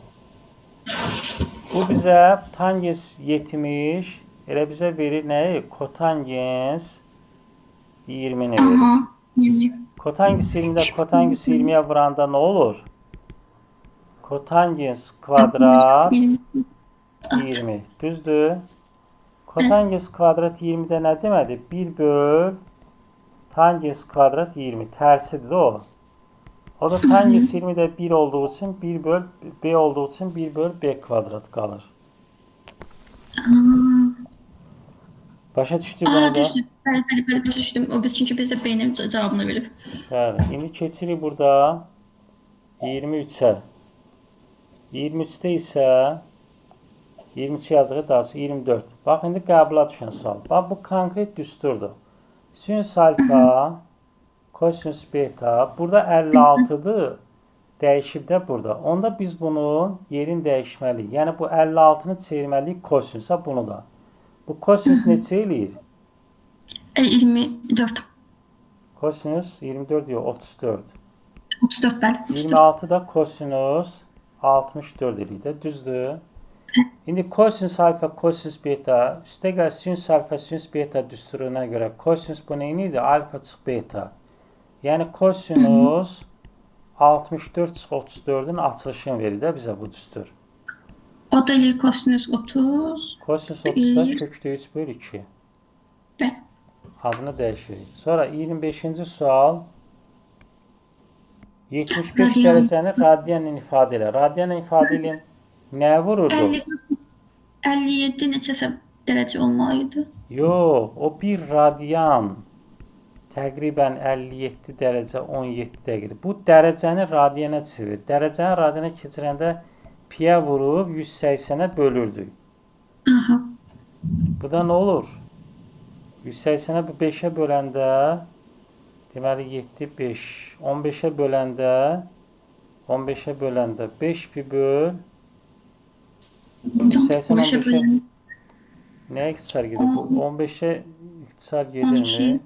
bizə tangens 70 elə bizə verir nəyi? Kotangens 20'ni verir. Aha. 20. Kotangens 20'də kotangens 20'ye vuranda nə olur? Kotangens kvadrat 20. Düzdür? Kotangens kvadrat 20'də nə demədi? 1 böl tangens kvadrat 20. Tərsidir o. O da tangens 20'də 1 olduğu için 1 böl b olduğu için 1 böl b kvadrat qalır. Başa düşdük bunu da? Düzdür. Bəli, başa düşdüm. O biz çünki bizə beynim cavabını verib. Bəli. İndi keçirik burada 23'ə. 23'də isə 23 yazdığı daha sonra 24. Bax, indi qəbula düşən sual. Bax, bu konkret düsturdur. Sinüs alfa, kosinüs beta. Burada 56'dır. Dəyişib də burada. Onda biz bunun yerini dəyişməliyik. Yəni, bu 56-nı çevirməliyik kosinüsə bunu da. Bu kosinüs neçə eləyir? 24. Kosinüs 24 yox, 34. 34 bəli. 26 da kosinüs 64 eləyir də, düzdür? İndi kosinüs alfa, kosinüs beta, üstə gəl sinüs alfa, sinüs beta düsturuna görə kosinüs bu neyini? Alfa çıx beta. Yəni kosinüs 64 çıx 34-ün açılışını verir də bizə bu düstur. O da eləyir kosinüs 30. Kosinüs 30-da kökdə 3 bölü 2. Bəli. Adını dəyişirik. Sonra 25-ci sual. 75 Radian. dərəcəni radianla ifadə elə. Radianla ifadə eləyən nəyə vururdu? 57 neçəsə dərəcə olmalıydı. Yox, o bir radian. Təqribən 57 dərəcə 17 dəqiqədir. Bu dərəcəni radiana çevir. Dərəcəni radiana keçirəndə piyə vurub 180-ə bölürdük. Aha. Bu da nə olur? 180-ə 5-ə böləndə deməli 7, 5. 15-ə böləndə 5 pi böl 180, 15'e nəyə ixtisar gedir bu? 15'ə ixtisar gedirmi?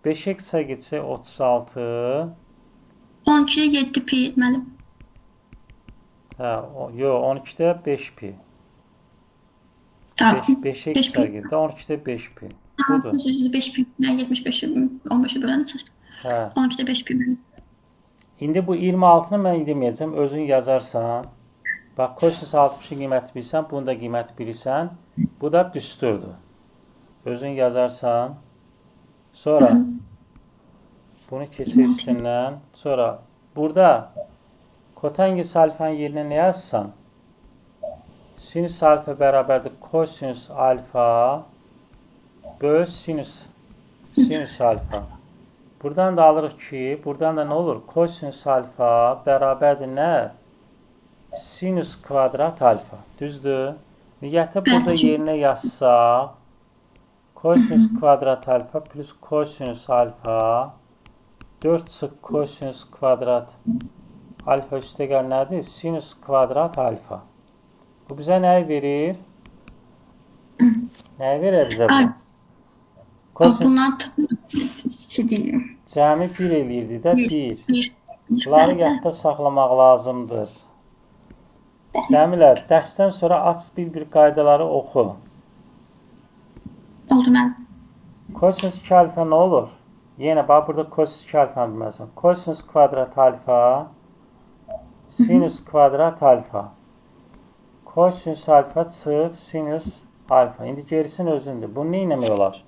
5'ə ixtisar getsə 36. 12'də 7 pi müəllim. Hə, yox, 12'də 5 pi. 5'ə ixtisar gedir. 12'də 5 pi. Budur. 5 pi. 75'i 15'e böləndə çıxdı. Hə. 12'də 5 pi müəllim. İndi bu 26-nı mən deməyəcəm, özün yazarsan. Bax, kosinüs 60-ın qiyməti bilirsən, bunu da qiyməti bilirsən. Bu da düsturdur. Özün yazarsan. Sonra bunu keçir üstündən. Sonra burada kotangens alfanın yerinə nə yazsan? Sinüs alfa bərabərdir kosinüs alfa böl sinüs alfa. Buradan da alırıq ki, buradan da nə olur? Kosinüs alfa bərabərdir nə? Sinüs kvadrat alfa. Düzdür? Niyyətə burada yerinə yazsaq, kosinüs kvadrat alfa plus kosinüs alfa 4 çıx kosinüs kvadrat alfa üstə gəl nədir? Sinüs kvadrat alfa. Bu bizə nəyi verir? Nəyi verir bizə bu? Bunlar cəmi 1 eləyirdi də 1. Bunları yadda saxlamaq lazımdır. Cəmilər, dərsdən sonra aç bir qaydaları oxu. Oldu mən. Kosinüs 2 alfa nə olur? Yenə bax, burada kosinüs 2 alfa bilməlisən. Kosinüs kvadrat alfa sinüs kvadrat alfa. Kosinüs alfa çıx sinüs alfa. İndi gerisini özündür. Bunu nə etmək olar?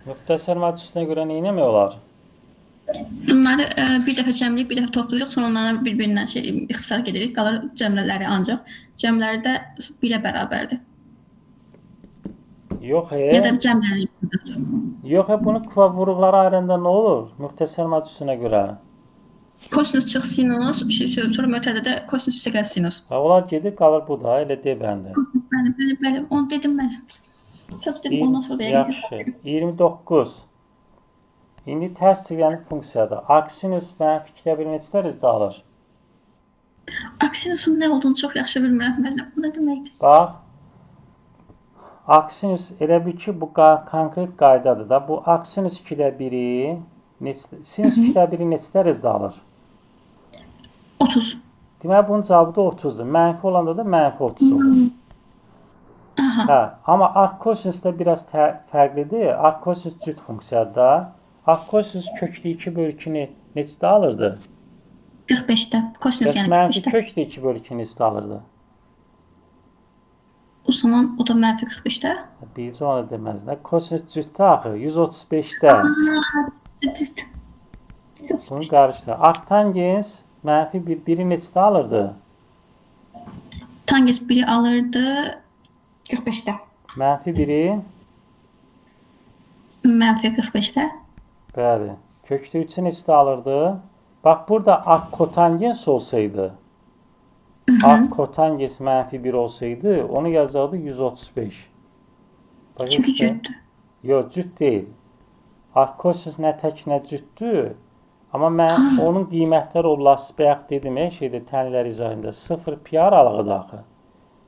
Müxtəsər maddəsinə görə nə etmək olar? Bunları bir dəfə cəmləyib, bir dəfə toplayırıq, sonra onlara bir-birindən ixtisar gedirik. Qalır cəmlələri ancaq. Cəmləri də 1-ə bərabərdir. Yox, Ya da cəmləri. Yox, bunu vuruqlara ayıranda nə olur? Müxtəsər maddəsinə görə. Kosinüs çıx sinus, sonra mötərizədə kosinüs üstə gəl sinus. Onlar gedib qalır bu da, elə de bəndə. Bəli, onu dedim mən. Çox dedim, ondan sonra deyim. Yaxşı, 29. İndi tərs çevrəli funksiyada aksinüs mənfi 2-də 1 neçə dərəcədə alır? Aksinüsün nə olduğunu çox yaxşı bilmirəm müəllim. Bu nə deməkdir? Bax, aksinüs elə bil ki, bu konkret qaydadır da. Bu aksinüs 2-də 1-i, sinüs 2-də 1-i neçə dərəcədə alır? 30. Deməli, bunun cavabı da 30-dur. Mənfi olanda da mənfi 30 olur. Hə, amma arc kosinüsdə biraz fərqlidir. Arc kosinüs cüt funksiyadır. Arc kosinüs köklü 2 bölü 2-ni neçədə alırdı? 45'də. Kosinüs yəni 45'də. Mənfi köklü 2 bölü 2-ni neçədə alırdı? O zaman o da mənfi 45'də. Bircə onu deməzlər. Kosinüs cütdə axı 135'də. Bunu qarışdır. Arctangens mənfi 1-i neçədə alırdı? Tangens 1'i alırdı 45'də. Mənfi 1-i? Mənfi 45'də. Bəli. Köklü 3-ü neçədə alırdı? Bak burada arc kotangens olsaydı, arc kotangens mənfi 1 olsaydı onu yazardı 135. Bak Çünki işte. cütdür. Yox, cüt deyil. Arc kosinus nə tək nə cütdür. Amma mən onun qiymətləri o bayaq dedim, şeydə tənlər izahında 0 pi aralığı axı.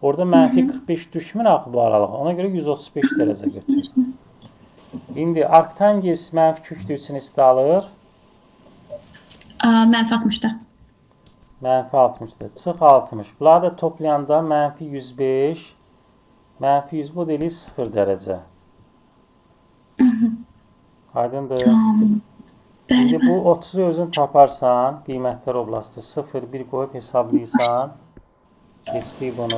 Orada mənfi 45 düşmür axı bu aralığı. Ona görə 135 dərəcə götür. İndi arctangens mənfi kökdür üçün isti alır. Mənfi 60-da. Mənfi 60'da. Çıx 60. Bunları da toplayanda mənfi 105. Mənfi 100 bu deyil 0 dərəcə. Aydındır. Bəli, İndi bəli. bu 30'u özün taparsan, qiymətlər oblasti 0, 1 qoyub hesablayırsan. Keçdik bunu.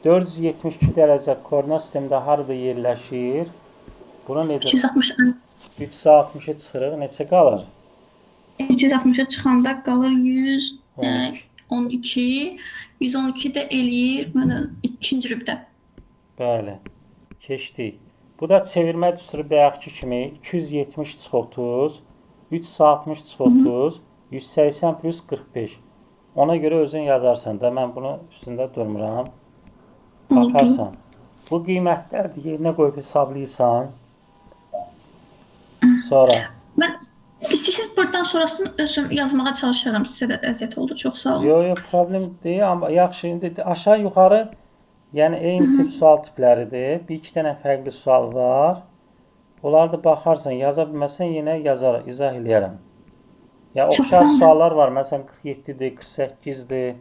472 dərəcə koordinat sistemində harada yerləşir? Buna necə? 260 360'a çıxırıq, neçə qalır? 360-a çıxanda qalır 12. 112. 112 də eləyir mənə ikinci rübdə. Bəli. Keçdik. Bu da çevirmə düsturu bayaqki kimi 270 çıx 30, 360 çıx 30, 180 plus 45. Ona görə özün yazarsan da mən bunu üstündə durmuram. Baxarsan. Bu qiymətlərdir, yerinə qoyub hesablayırsan. Sonra Mən istəyirsiniz buradan sonrasını özüm yazmağa çalışaram. Sizə də əziyyət oldu. Çox sağ olun. Yox, problem deyil, amma yaxşı indi aşağı yuxarı yəni eyni tip sual tipləridir. Bir iki dənə fərqli sual var. Onları da baxarsan, yaza bilməsən yenə yazar, izah eləyərəm. Ya Çox oxşar sağ olun. suallar var. Məsələn 47-dir, 48-dir.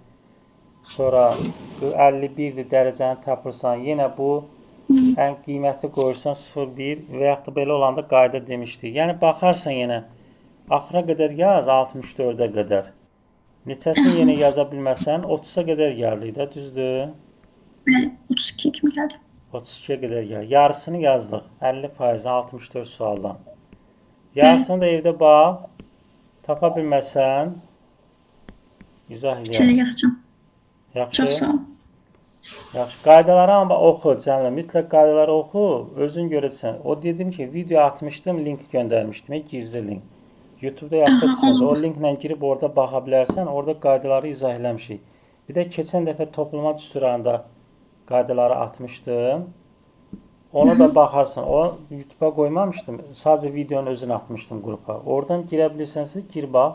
Sonra 51-dir, dərəcəni tapırsan. Yenə bu ən qiyməti qoyursan 0,1 və yaxud da belə olanda qayda demişdik. Yəni baxarsan yenə axıra qədər yaz 64-ə qədər. Neçəsini yenə yaza bilməsən 30-a qədər gəldik də, düzdür? Bəli, 32 kimi gəldi. 32'ye kadar gel. Yarısını yazdık. 50% 64 sualdan. Yarısını da evde bak. Tapa bilməsən izah Şöyle eləyəm. yazacağım. Yaxşı. Çox sağ olun. Yaxşı. Qaydaları amma oxu Cəmlə. Mütləq qaydaları oxu. Özün görəcəksən. O dedim ki, video atmışdım, link göndərmişdim. Gizli link. YouTube-da yazsa çıxmaz. O linklə girib orada baxa bilərsən. Orada qaydaları izah eləmişik. Bir də keçən dəfə toplama düsturlarında qaydaları atmışdım. Ona da baxarsan. O YouTube-a qoymamışdım. Sadəcə videonun özünü atmışdım qrupa. Oradan girə bilirsənsə gir bax.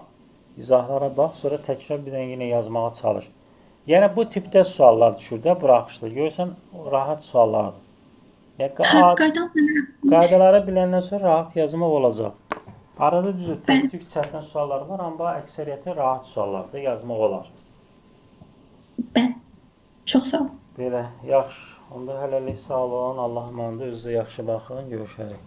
İzahlara bax. Sonra təkrar bir dənə yenə yazmağa çalış. Yəni bu tipdə suallar düşür də buraxışlı. Görürsən rahat suallardır. Yəni Qaydan mənə qaydaları biləndən sonra rahat yazmaq olacaq. Arada düzü tək-tük çətin suallar var, amma əksəriyyəti rahat suallarda yazmaq olar. bəli. Çox sağ olun. Belə, yaxşı. Onda hələlik sağ olun. Allah'a emanet. Özünüzə yaxşı baxın. Görüşərik.